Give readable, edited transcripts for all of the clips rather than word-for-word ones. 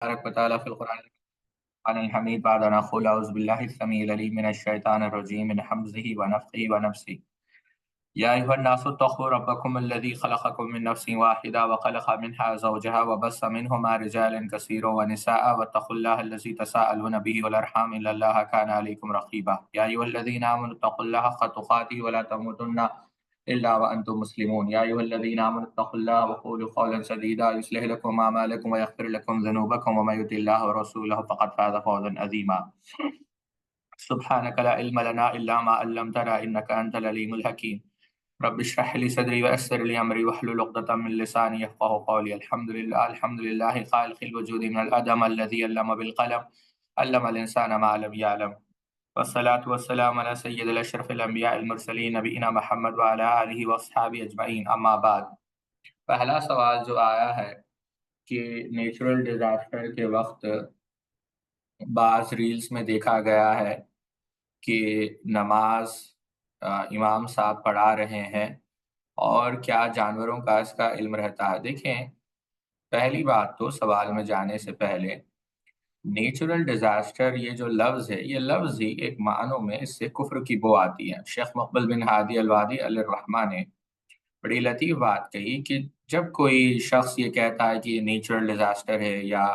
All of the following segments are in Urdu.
تبارك وتعالى في القرآن الحميد بعد أن أقول أعوذ بالله السميع العليم من الشيطان الرجيم من حمزه ونفخه ونفسه. يا أيها الناس اتقوا ربكم الذي خلقكم من نفس واحدة وخلق منها زوجها وبث منهما رجالا كثيرا ونساء واتقوا الله الذي تساءلون به والأرحام إن الله كان عليكم رقيبا. يا أيها الذين آمنوا اتقوا الله حق تقاته ولا تموتن إلا وأنتم مسلمون. يا أيها الذين آمنوا اتقوا الله وقولوا قولا سديدا يصلح لكم أعمالكم ويغفر لكم ذنوبكم ومن يطع الله ورسوله فقد فاز فوزا عظيما. سبحانك لا علم لنا إلا ما علمتنا إنك أنت العليم الحكيم. رب اشرح لي صدري ويسر لي أمري واحلل عقدة من لساني يفقهوا قولي. الحمد لله خالق الوجود من العدم الذي علم بالقلم علم الإنسان ما لم يعلم. والصلاة والسلام على سید الاشرف الانبیاء المرسلین نبینا محمد وعلی آلہ واصحابہ اجمعین. اما بعد، پہلا سوال جو آیا ہے کہ نیچرل ڈیزاسٹر کے وقت بعض ریلز میں دیکھا گیا ہے کہ نماز امام صاحب پڑھا رہے ہیں اور کیا جانوروں کا اس کا علم رہتا ہے. دیکھیں، پہلی بات تو سوال میں جانے سے پہلے نیچرل ڈیزاسٹر یہ جو لفظ ہے، یہ لفظ ہی ایک معنوں میں اس سے کفر کی بو آتی ہے. شیخ مقبل بن ہادی الوادی علیہ الرحمہ نے بڑی لطیف بات کہی کہ جب کوئی شخص یہ کہتا ہے کہ یہ نیچرل ڈیزاسٹر ہے، یا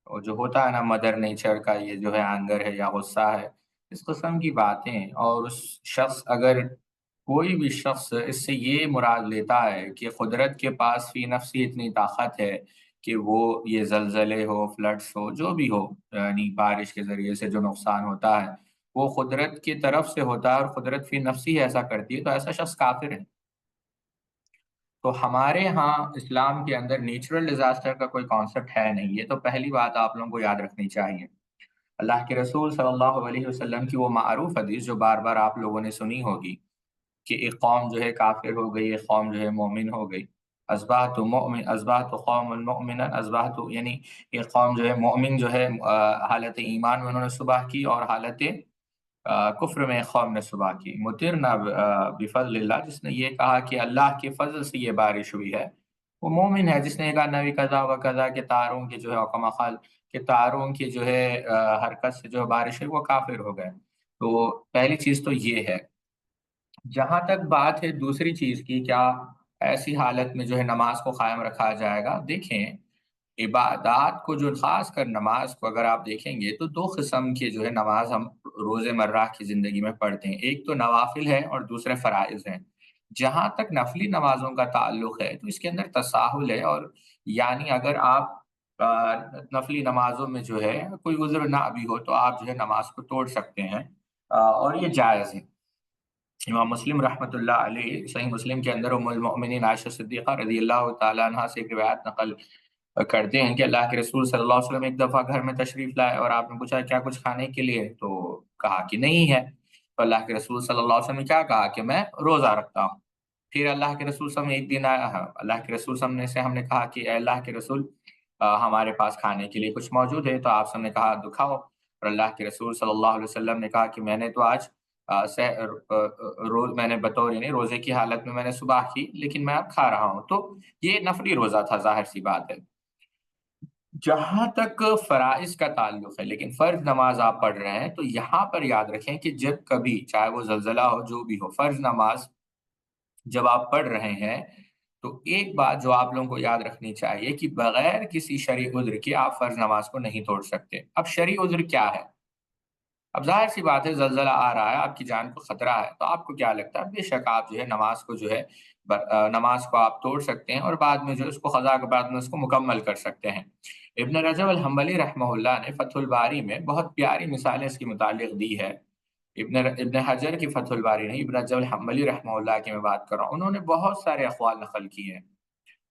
وہ جو ہوتا ہے نا مدر نیچر کا یہ جو ہے آنگر ہے یا غصہ ہے، اس قسم کی باتیں، اور اس شخص اگر کوئی بھی شخص اس سے یہ مراد لیتا ہے کہ قدرت کے پاس فی نفسی اتنی طاقت ہے کہ وہ یہ زلزلے ہو، فلڈس ہو، جو بھی ہو، یعنی بارش کے ذریعے سے جو نقصان ہوتا ہے وہ قدرت کی طرف سے ہوتا ہے اور قدرت فی نفسی ایسا کرتی ہے، تو ایسا شخص کافر ہے. تو ہمارے ہاں اسلام کے اندر نیچرل ڈیزاسٹر کا کوئی کانسیپٹ ہے نہیں. یہ تو پہلی بات آپ لوگوں کو یاد رکھنی چاہیے. اللہ کے رسول صلی اللہ علیہ وسلم کی وہ معروف حدیث جو بار بار آپ لوگوں نے سنی ہوگی کہ ایک قوم جو ہے کافر ہو گئی، ایک قوم جو ہے مومن ہو گئی. اصبحت مؤمن اصبحت قوم مؤمنا اصبحت، یعنی ایک قوم جو ہے مومن جو ہے حالت ایمان میں انہوں نے صبح کی، اور حالت کفر میں قوم نے صبح کی. مطرنا بفضل اللہ، جس نے یہ کہا کہ اللہ کے فضل سے یہ بارش ہوئی ہے، وہ مومن ہے. جس نے کہا نبی قضا و قضا کے تاروں کے جو ہے حکم کے تاروں کی جو ہے حرکت سے جو بارش ہے، وہ کافر ہو گئے. تو پہلی چیز تو یہ ہے. جہاں تک بات ہے دوسری چیز کی، کیا ایسی حالت میں جو ہے نماز کو قائم رکھا جائے گا؟ دیکھیں، عبادات کو جو خاص کر نماز کو اگر آپ دیکھیں گے تو دو قسم کے جو ہے نماز ہم روز مرہ کی زندگی میں پڑھتے ہیں. ایک تو نوافل ہے اور دوسرے فرائض ہیں. جہاں تک نفلی نمازوں کا تعلق ہے تو اس کے اندر تساہل ہے، اور یعنی اگر آپ نفلی نمازوں میں جو ہے کوئی عذر نہ بھی ہو تو آپ جو ہے نماز کو توڑ سکتے ہیں، اور یہ جائز ہے. امام مسلم رحمۃ اللہ علیہ صحیح مسلم کے اندر ام المؤمنین عائشہ صدیقہ رضی اللہ تعالیٰ عنہ سے ایک روایت نقل کرتے ہیں کہ اللہ کے رسول صلی اللہ علیہ وسلم ایک دفعہ گھر میں تشریف لائے اور آپ نے پوچھا کیا کچھ کھانے کے لیے، تو کہا کہ نہیں ہے. تو اللہ کے رسول صلی اللہ علیہ وسلم نے کیا کہا کہ میں روزہ رکھتا ہوں. پھر اللہ کے رسول صلی اللہ علیہ وسلم ایک دن آیا، اللہ کے رسول صلی اللہ علیہ وسلم سے ہم نے کہا کہ اے اللہ کے رسول، ہمارے پاس کھانے کے لیے کچھ موجود ہے. تو آپ نے کہا دکھاؤ. اور اللہ کے رسول صلی اللہ علیہ وسلم نے کہا کہ میں نے تو آج روز میں نے بطور یعنی روزے کی حالت میں نے صبح کی، لیکن میں اب کھا رہا ہوں. تو یہ نفلی روزہ تھا، ظاہر سی بات ہے. جہاں تک فرائض کا تعلق ہے، لیکن فرض نماز آپ پڑھ رہے ہیں تو یہاں پر یاد رکھیں کہ جب کبھی چاہے وہ زلزلہ ہو جو بھی ہو، فرض نماز جب آپ پڑھ رہے ہیں تو ایک بات جو آپ لوگوں کو یاد رکھنی چاہیے کہ بغیر کسی شرعی عذر کے آپ فرض نماز کو نہیں توڑ سکتے. اب شرعی عذر کیا ہے؟ اب ظاہر سی بات ہے، زلزلہ آ رہا ہے، آپ کی جان کو خطرہ ہے، تو آپ کو کیا لگتا ہے؟ بے شک آپ جو ہے نماز کو جو ہے نماز کو آپ توڑ سکتے ہیں، اور بعد میں جو اس کو قضا کے بعد میں اس کو مکمل کر سکتے ہیں. ابن رجب الحنبلی رحمہ اللہ نے فتح الباری میں بہت پیاری مثالیں اس کے متعلق دی ہے. ابن حجر کی فتح الباری نہیں، ابن رجب الحنبلی رحمہ اللہ کی میں بات کر رہا ہوں. انہوں نے بہت سارے اقوال نقل کیے ہیں،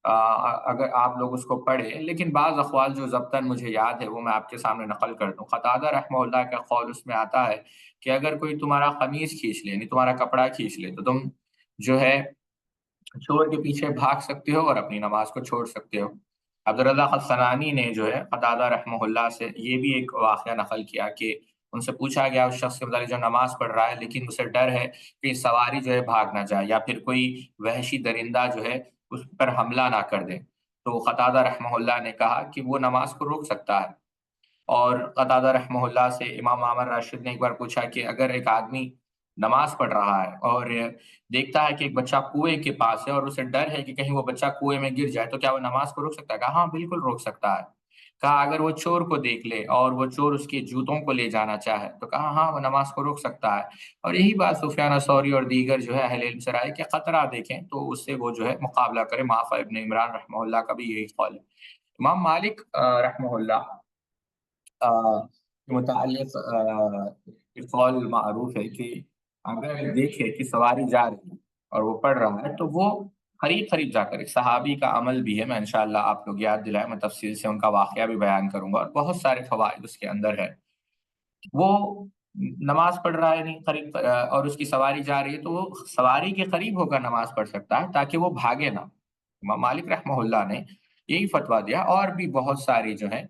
اگر آپ لوگ اس کو پڑھیں، لیکن بعض اقوال جو ضبطاً مجھے یاد ہے وہ میں آپ کے سامنے نقل کر دوں. قتادہ رحمہ اللہ کا قول اس میں آتا ہے کہ اگر کوئی تمہارا قمیص کھینچ لے، یعنی تمہارا کپڑا کھینچ لے، تو تم جو ہے چور کے پیچھے بھاگ سکتے ہو اور اپنی نماز کو چھوڑ سکتے ہو. عبدالرزاق الصنعانی نے جو ہے قتادہ رحمہ اللہ سے یہ بھی ایک واقعہ نقل کیا کہ ان سے پوچھا گیا اس شخص کے متعلق جو نماز پڑھ رہا ہے لیکن اسے ڈر ہے کہ سواری جو ہے بھاگ نہ جائے یا پھر کوئی وحشی درندہ جو ہے اس پر حملہ نہ کر دے. تو قتادہ رحمہ اللہ نے کہا کہ وہ نماز کو روک سکتا ہے۔ اور قتادہ رحمہ اللہ سے امام معمر راشد نے ایک بار پوچھا کہ اگر ایک آدمی نماز پڑھ رہا ہے اور دیکھتا ہے کہ ایک بچہ کنویں کے پاس ہے اور اسے ڈر ہے کہ کہیں وہ بچہ کنویں میں گر جائے، تو کیا وہ نماز کو روک سکتا ہے؟ کہا ہاں بالکل روک سکتا ہے۔ کہا اگر وہ چور کو دیکھ لے اور وہ چور اس کے جوتوں کو لے جانا چاہے تو کہا ہاں وہ نماز کو روک سکتا ہے۔ اور یہی بات سفیان ثوری اور دیگر جو ہے اہل علم سے رائے کہ خطرہ دیکھیں تو اس سے وہ جو ہے مقابلہ کرے۔ معافی ابن عمران رحمہ اللہ کا بھی یہی قول ہے۔ امام مالک رحمہ اللہ کے متعلق ایک قول معروف ہے کہ اگر دیکھے کہ سواری جا رہی ہے اور وہ پڑھ رہا ہے تو وہ قریب قریب جا کر، ایک صحابی کا عمل بھی ہے، میں انشاءاللہ آپ لوگ یاد دلائیں، میں تفصیل سے ان کا واقعہ بھی بیان کروں گا اور بہت سارے فوائد اس کے اندر ہے۔ وہ نماز پڑھ رہا ہے نہیں قریب اور اس کی سواری جا رہی ہے تو وہ سواری کے قریب ہو کر نماز پڑھ سکتا ہے تاکہ وہ بھاگے نہ۔ امام مالک رحمہ اللہ نے یہی فتویٰ دیا، اور بھی بہت ساری جو ہیں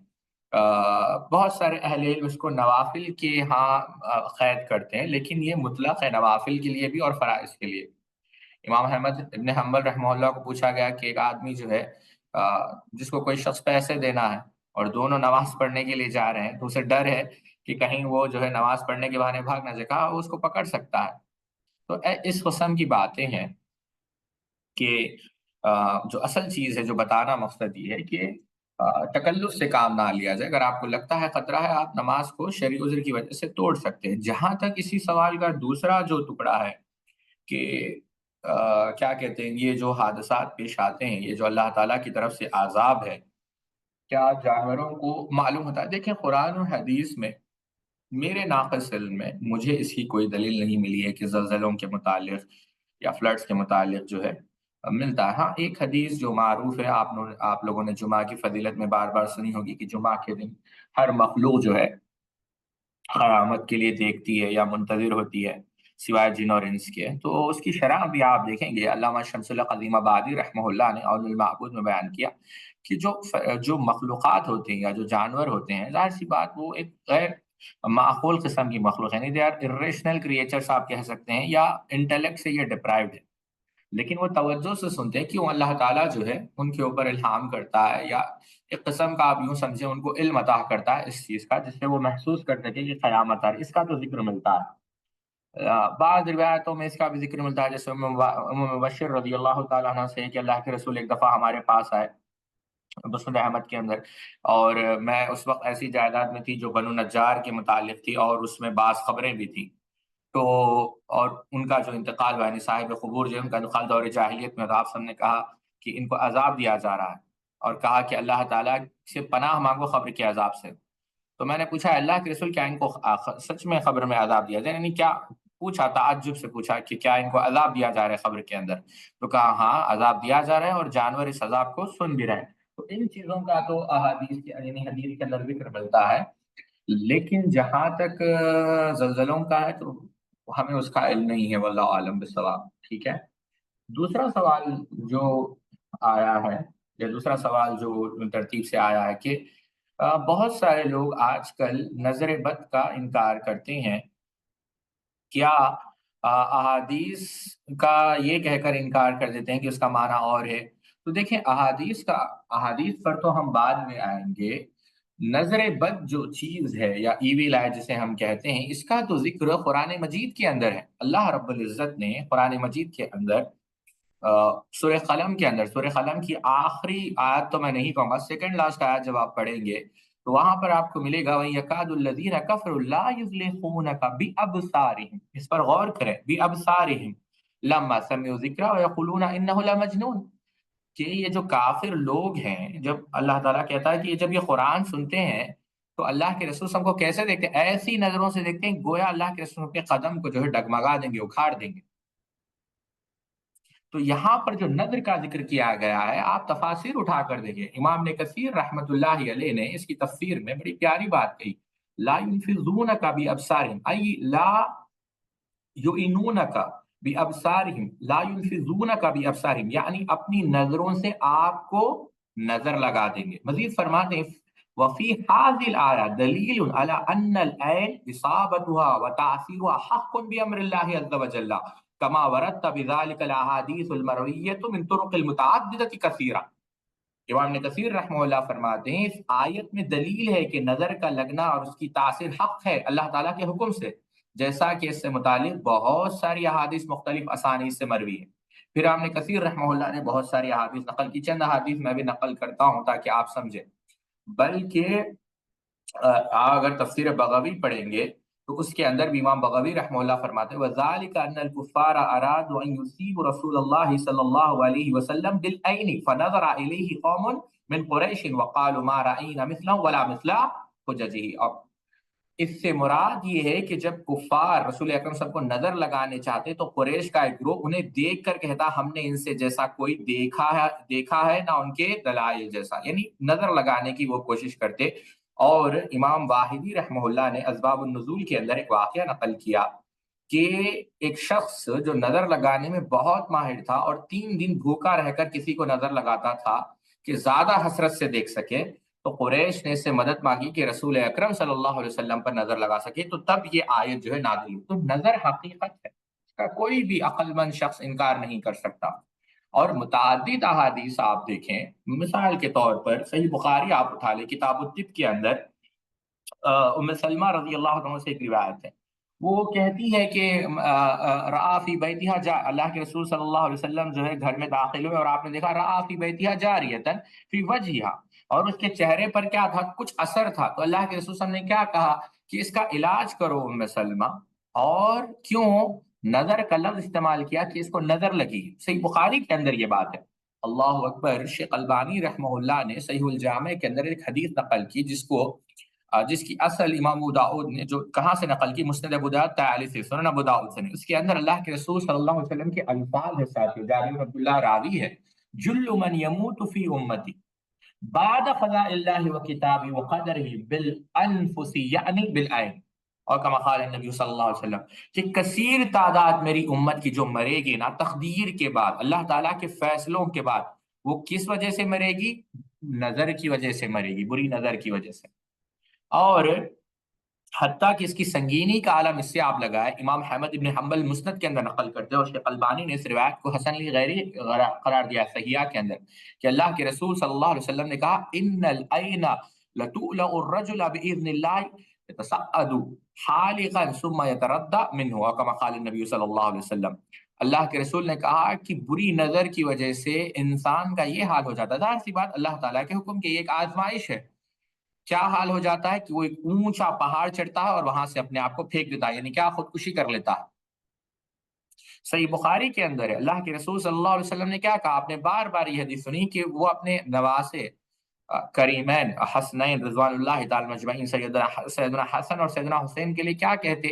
بہت سارے اہل علم اس کو نوافل کے ہاں قید کرتے ہیں، لیکن یہ مطلق ہے نوافل کے لیے بھی اور فرائض کے لیے۔ امام احمد ابن حنبل رحمہ اللہ کو پوچھا گیا کہ ایک آدمی جو ہے جس کو کوئی شخص پیسے دینا ہے اور دونوں نماز پڑھنے کے لیے جا رہے ہیں تو اسے ڈر ہے کہ کہیں وہ جو ہے نماز پڑھنے کے بہانے بھاگ نہ جائے، کہا وہ اس کو پکڑ سکتا ہے۔ تو اس قسم کی باتیں ہیں کہ جو اصل چیز ہے، جو بتانا مقصد یہ ہے کہ تکلف سے کام نہ لیا جائے۔ اگر آپ کو لگتا ہے خطرہ ہے، آپ نماز کو شرعی عذر کی وجہ سے توڑ سکتے ہیں۔ جہاں تک اسی سوال کا دوسرا جو ٹکڑا ہے کہ کیا کہتے ہیں، یہ جو حادثات پیش آتے ہیں، یہ جو اللہ تعالیٰ کی طرف سے عذاب ہے، کیا جانوروں کو معلوم ہوتا ہے؟ دیکھیں قرآن و حدیث میں میرے ناقص علم میں مجھے اس کی کوئی دلیل نہیں ملی ہے کہ زلزلوں کے متعلق یا فلڈز کے متعلق جو ہے ملتا ہے۔ ہاں ایک حدیث جو معروف ہے، آپ لوگوں نے جمعہ کی فضیلت میں بار بار سنی ہوگی کہ جمعہ کے دن ہر مخلوق جو ہے قیامت کے لیے دیکھتی ہے یا منتظر ہوتی ہے سوائے جن اور انس کے۔ تو اس کی شرح بھی آپ دیکھیں گے، علامہ شمس اللہ قدیم آبادی رحمہ اللہ نے عون المعبود میں بیان کیا کہ جو مخلوقات ہوتے ہیں یا جو جانور ہوتے ہیں، ظاہر سی بات وہ ایک غیر معقول قسم کی مخلوق ہے، نہیں دے آر irrational creatures آپ کہہ سکتے ہیں، یا انٹلیکٹ سے یہ ڈپرائیوڈ ہے، لیکن وہ توجہ سے سنتے ہیں کہ وہ اللہ تعالیٰ جو ہے ان کے اوپر الہام کرتا ہے، یا ایک قسم کا آپ یوں سمجھیں ان کو علم عطا کرتا ہے اس چیز کا جس سے وہ محسوس کر سکے کہ قیامت آ رہی ہے۔ اس کا تو ذکر ملتا ہے، بعض روایتوں میں اس کا بھی ذکر ملتا ہے، جیسے ام مبشر رضی اللہ تعالیٰ عنہ سے کہ اللہ کے رسول ایک دفعہ ہمارے پاس آئے مسند احمد کے اندر، اور میں اس وقت ایسی جائیداد میں تھی جو بنو نجار کے متعلق تھی اور اس میں بعض خبریں بھی تھیں، تو اور ان کا جو انتقال ہوا، یعنی صاحب قبور جو ان کا انتقال دور جاہلیت میں، تو آپ سب نے کہا کہ ان کو عذاب دیا جا رہا ہے، اور کہا کہ اللہ تعالیٰ سے پناہ مانگو قبر کے عذاب سے۔ تو میں نے پوچھا اللہ کے رسول کیا ان کو سچ میں قبر میں عذاب دیا جائے، یعنی کیا پوچھا، تعجب سے پوچھا کہ کیا ان کو عذاب دیا جا رہا ہے قبر کے اندر؟ تو کہا ہاں عذاب دیا جا رہا ہے اور جانور اس عذاب کو سن بھی رہے ہیں۔ تو ان چیزوں کا تو احادیث یعنی حدیث کے اندر ذکر ملتا ہے، لیکن جہاں تک زلزلوں کا ہے تو ہمیں اس کا علم نہیں ہے، واللہ عالم بالصواب۔ ٹھیک ہے، دوسرا سوال جو آیا ہے، یا دوسرا سوال جو ترتیب سے آیا ہے کہ بہت سارے لوگ آج کل نظر بد کا انکار کرتے ہیں، کیا احادیث کا یہ کہہ کر انکار کر دیتے ہیں کہ اس کا معنی اور ہے؟ تو دیکھیں احادیث پر تو ہم بعد میں آئیں گے۔ نظر بد جو چیز ہے یا ایویل آئی جسے ہم کہتے ہیں، اس کا تو ذکر قرآن مجید کے اندر ہے۔ اللہ رب العزت نے قرآن مجید کے اندر سورہ قلم کے اندر، سورہ قلم کی آخری آیت تو میں نہیں کہوں گا، سیکنڈ لاسٹ آیت جب آپ پڑھیں گے تو وہاں پر آپ کو ملے گا وَيَكَادُ الَّذِينَ كَفَرُوا لَا يُزْلِقُونَكَ بِأَبْصَارِهِمْ، اس پر غور کریں، بِأَبْصَارِهِمْ لَمَّا سَمِعُوا الذِّكْرَ وَيَقُولُونَ إِنَّهُ لَمَجْنُونٌ، کہ یہ جو کافر لوگ ہیں، جب اللہ تعالیٰ کہتا ہے کہ جب یہ قرآن سنتے ہیں تو اللہ کے رسول ہم کو کیسے دیکھتے ہیں؟ ایسی نظروں سے دیکھتے ہیں گویا اللہ کے رسول کے قدم کو جو ہے ڈگمگا دیں گے، اکھاڑ دیں گے۔ تو یہاں پر جو نظر کا ذکر کیا گیا ہے، آپ تفاسیر اٹھا کر دیکھیں، امام نے کثیر رحمت اللہ علیہ نے اس کی تفسیر میں بڑی پیاری بات کہی، لا ينفذونك بأبصارهم أي لا يؤنونك بأبصارهم، لا ينفذونك بأبصارهم یعنی اپنی نظروں سے آپ کو نظر لگا دیں گے۔ مزید فرماتے ہیں وفي هذه الآية دليل على أن العين إصابتها وتأثيرها حق بأمر الله عز وجل كما ورد بذلك الاحاديث المرويه من طرق المتعدده كثيره۔ امام ابن کثیر رحمہ اللہ فرماتے ہیں اس آیت میں دلیل ہے کہ نظر کا لگنا اور اس کی تاثیر حق ہے اللہ تعالیٰ کے حکم سے، جیسا کہ اس سے متعلق بہت ساری احادیث مختلف اسانید سے مروی ہیں۔ پھر امام ابن کثیر رحمہ اللہ نے بہت ساری احادیث نقل کی، چند احادیث میں بھی نقل کرتا ہوں تاکہ آپ سمجھیں۔ بلکہ اگر تفسیر بغوی پڑھیں گے تو اس کے اندر بھی امام بغوی رحمہ اللہ فرماتے ہیں وَذَلِكَ أَنَّ الْكُفَّارَ أَرَادُوا أَن يُصِيبُوا رَسُولَ اللَّهِ صلی اللہ علیہ وسلم بِالْعَيْنِ فَنَظَرَ إِلَيْهِ قَوْمٌ مِنْ قُرَيْشٍ وَقَالُوا مَا رَأَيْنَا مِثْلَهُ وَلَا مِثْلَ حُجَجِهِ۔ اب اس سے مراد یہ ہے کہ جب کفار رسول اکرم صلی اللہ علیہ وسلم کو نظر لگانے چاہتے تو قریش کا ایک گروہ انہیں دیکھ کر کہتا ہم نے ان سے جیسا کوئی دیکھا ہے نہ ان کے دلائل جیسا، یعنی نظر لگانے کی وہ کوشش کرتے۔ اور امام واحدی رحمہ اللہ نے اسباب النزول کے اندر ایک واقعہ نقل کیا کہ ایک شخص جو نظر لگانے میں بہت ماہر تھا اور 3 دن بھوکا رہ کر کسی کو نظر لگاتا تھا کہ زیادہ حسرت سے دیکھ سکے، تو قریش نے اس سے مدد مانگی کہ رسول اکرم صلی اللہ علیہ وسلم پر نظر لگا سکے، تو تب یہ آیت جو ہے نازل ہوئی۔ تو نظر حقیقت ہے، اس کا کوئی بھی عقل مند شخص انکار نہیں کر سکتا۔ اور متعدد احادیث آپ دیکھیں، مثال کے طور پر صحیح بخاری آپ اٹھا لیں، کتاب الطب کے اندر ام سلمہ رضی اللہ عنہ سے ایک روایت ہے، وہ کہتی ہے کہ رآ فی بیتہا جا، اللہ کے رسول صلی اللہ علیہ وسلم جو ہے گھر میں داخل ہوئے اور آپ نے دیکھا رآ فی بیتہا جاریۃ فی وجہہا، اور اس کے چہرے پر کیا تھا، کچھ اثر تھا، تو اللہ کے رسول صلی اللہ علیہ وسلم نے کیا کہا کہ اس کا علاج کرو ام سلمہ، اور کیوں نظر کا لفظ استعمال کیا کہ اس کو نظر لگی، صحیح بخاری کے اندر یہ بات ہے۔ اللہ اکبر۔ شیخ البانی رحمہ اللہ نے صحیح الجامع کے اندر ایک حدیث نقل کی جس کی اصل امام ابو داؤد نے جو کہاں سے نقل کی، مسند ابو داؤد طیالسی سے، سنن ابو داؤد سے نہیں، اس کے اندر اللہ کے رسول صلی اللہ علیہ وسلم کے الفاظ ہے ساتھ، جابر بن عبداللہ راوی ہے، جل من یموت فی امتی بعد قضاء اللہ و کتابی و قدرہ بالانفس یعنی بالعین، اور کما قال النبی صلی اللہ علیہ وسلم کہ کثیر تعداد میری امت کی جو مرے گی نا تقدیر کے بعد، اللہ تعالیٰ کے فیصلوں کے بعد، وہ کس وجہ سے مرے گی؟ نظر کی وجہ سے مرے گی، بری نظر کی وجہ سے۔ اور حتیٰ کہ اس کی سنگینی کا عالم اس سے آپ لگائے، امام احمد ابن حنبل مسند کے اندر نقل کرتے ہیں اور شیخ البانی نے اس روایت کو حسن غیری قرار دیا صحیحہ کے اندر کہ اللہ کے رسول صلی اللہ علیہ وسلم نے کہا ان العین لتؤلع الرجل باذن اللہ يتصعد حالقا ثم يتردى منه، اور كما قال النبی صلی اللہ علیہ وسلم، اللہ کے رسول نے کہا کہ بری نظر کی وجہ سے انسان کا یہ حال ہو جاتا ہے، ظاہر سی بات اللہ تعالیٰ کے حکم کی ایک آزمائش ہے، کیا حال ہو جاتا ہے کہ وہ ایک اونچا پہاڑ چڑھتا ہے اور وہاں سے اپنے آپ کو پھینک دیتا ہے، یعنی کیا خودکشی کر لیتا ہے۔ صحیح بخاری کے اندر ہے، اللہ کے رسول صلی اللہ علیہ وسلم نے کیا کہا، آپ نے بار بار یہ حدیث سنی کہ وہ اپنے نواسے کریمین حسنین رضوان اللہ تعالی مجمعین سیدنا حسن اور سیدنا حسین کے لیے کیا کہتے،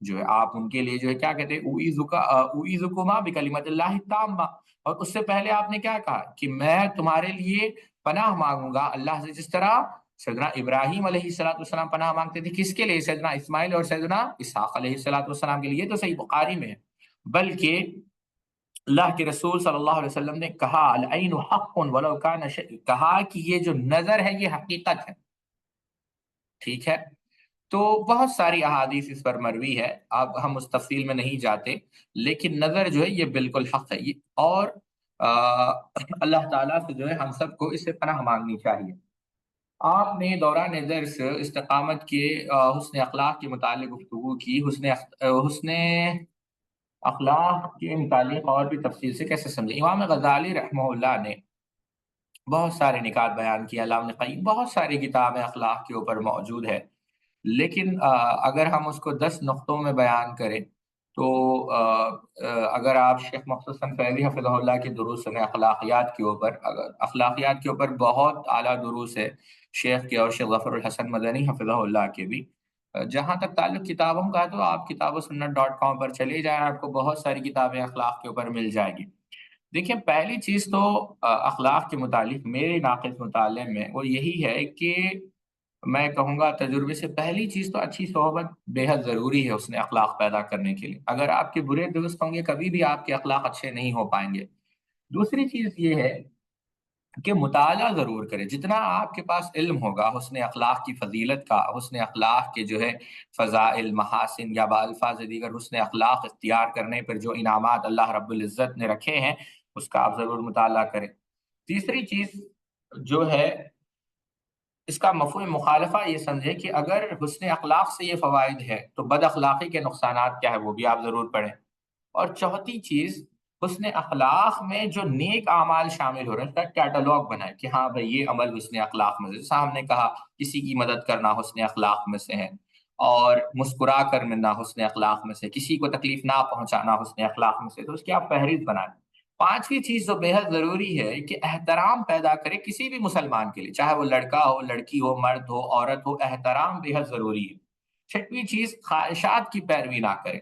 جو ہے آپ ان کے لیے جو ہے کیا کہتے، اعیذکما بکلمۃ اللہ التامہ، اور اس سے پہلے آپ نے کیا کہا کہ میں تمہارے لیے پناہ مانگوں گا اللہ سے، جس طرح سیدنا ابراہیم علیہ السلام پناہ مانگتے تھے، کس کے لیے؟ سیدنا اسماعیل اور سیدنا اسحاق علیہ السلام کے لیے، تو صحیح بخاری میں ہے۔ بلکہ اللہ کے رسول صلی اللہ علیہ وسلم نے کہا العین حق ولو کان کہا کہ یہ جو نظر ہے یہ حقیقت ہے، ٹھیک ہے۔ تو بہت ساری احادیث اس پر مروی ہے، اب ہم اس تفصیل میں نہیں جاتے، لیکن نظر جو ہے یہ بالکل حق ہے، اور اللہ تعالیٰ سے جو ہے ہم سب کو اس سے پناہ مانگنی چاہیے۔ آپ نے دوران درس استقامت کے حسن اخلاق کے متعلق گفتگو کی، حسن اخلاق کے متعلق اور بھی تفصیل سے کیسے سمجھے۔ امام غزالی رحمہ اللہ نے بہت سارے نکات بیان کیے، علامہ ابن قیم بہت ساری کتابیں اخلاق کے اوپر موجود ہے، لیکن اگر ہم اس کو 10 نقطوں میں بیان کریں تو اگر آپ شیخ مختصر فیضی حفظہ اللہ کے دروس سنیں اخلاقیات کے اوپر، اخلاقیات کے اوپر بہت اعلیٰ دروس ہے شیخ کے اور شیخ ظفر الحسن مدنی حفظہ اللہ کے بھی۔ جہاں تک تعلق کتابوں کا ہے تو آپ کتاب و سنت .com پر چلے جائیں، آپ کو بہت ساری کتابیں اخلاق کے اوپر مل جائے گی۔ دیکھیں پہلی چیز تو اخلاق کے متعلق میرے ناقص مطالعے میں وہ یہی ہے کہ میں کہوں گا تجربے سے، پہلی چیز تو اچھی صحبت بے حد ضروری ہے اس نے اخلاق پیدا کرنے کے لیے، اگر آپ کے برے دوست ہوں گے کبھی بھی آپ کے اخلاق اچھے نہیں ہو پائیں گے۔ دوسری چیز یہ ہے کہ مطالعہ ضرور کرے، جتنا آپ کے پاس علم ہوگا حسن اخلاق کی فضیلت کا، حسن اخلاق کے جو ہے فضائل محاسن یا بالفاظ دیگر حسن اخلاق اختیار کرنے پر جو انعامات اللہ رب العزت نے رکھے ہیں اس کا آپ ضرور مطالعہ کریں۔ تیسری چیز جو ہے اس کا مفہوم مخالفہ یہ سمجھے کہ اگر حسن اخلاق سے یہ فوائد ہے تو بد اخلاقی کے نقصانات کیا ہے وہ بھی آپ ضرور پڑھیں۔ اور چوتھی چیز، حسن اخلاق میں جو نیک اعمال شامل ہو رہے ہیں اس کا کیٹالوگ بنائے کہ ہاں بھائی یہ عمل حسن اخلاق میں سے، جیسا ہم نے کہا کسی کی مدد کرنا حسن اخلاق میں سے ہے، اور مسکرا کر ملنا حسن اخلاق میں سے، کسی کو تکلیف نہ پہنچانا حسن اخلاق میں سے، تو اس کی آپ فہرست بنائیں۔ پانچویں چیز جو بے حد ضروری ہے کہ احترام پیدا کرے کسی بھی مسلمان کے لیے، چاہے وہ لڑکا ہو، لڑکی ہو، مرد ہو، عورت ہو، احترام بے حد ضروری ہے۔ چھٹویں چیز، خواہشات کی پیروی نہ کرے۔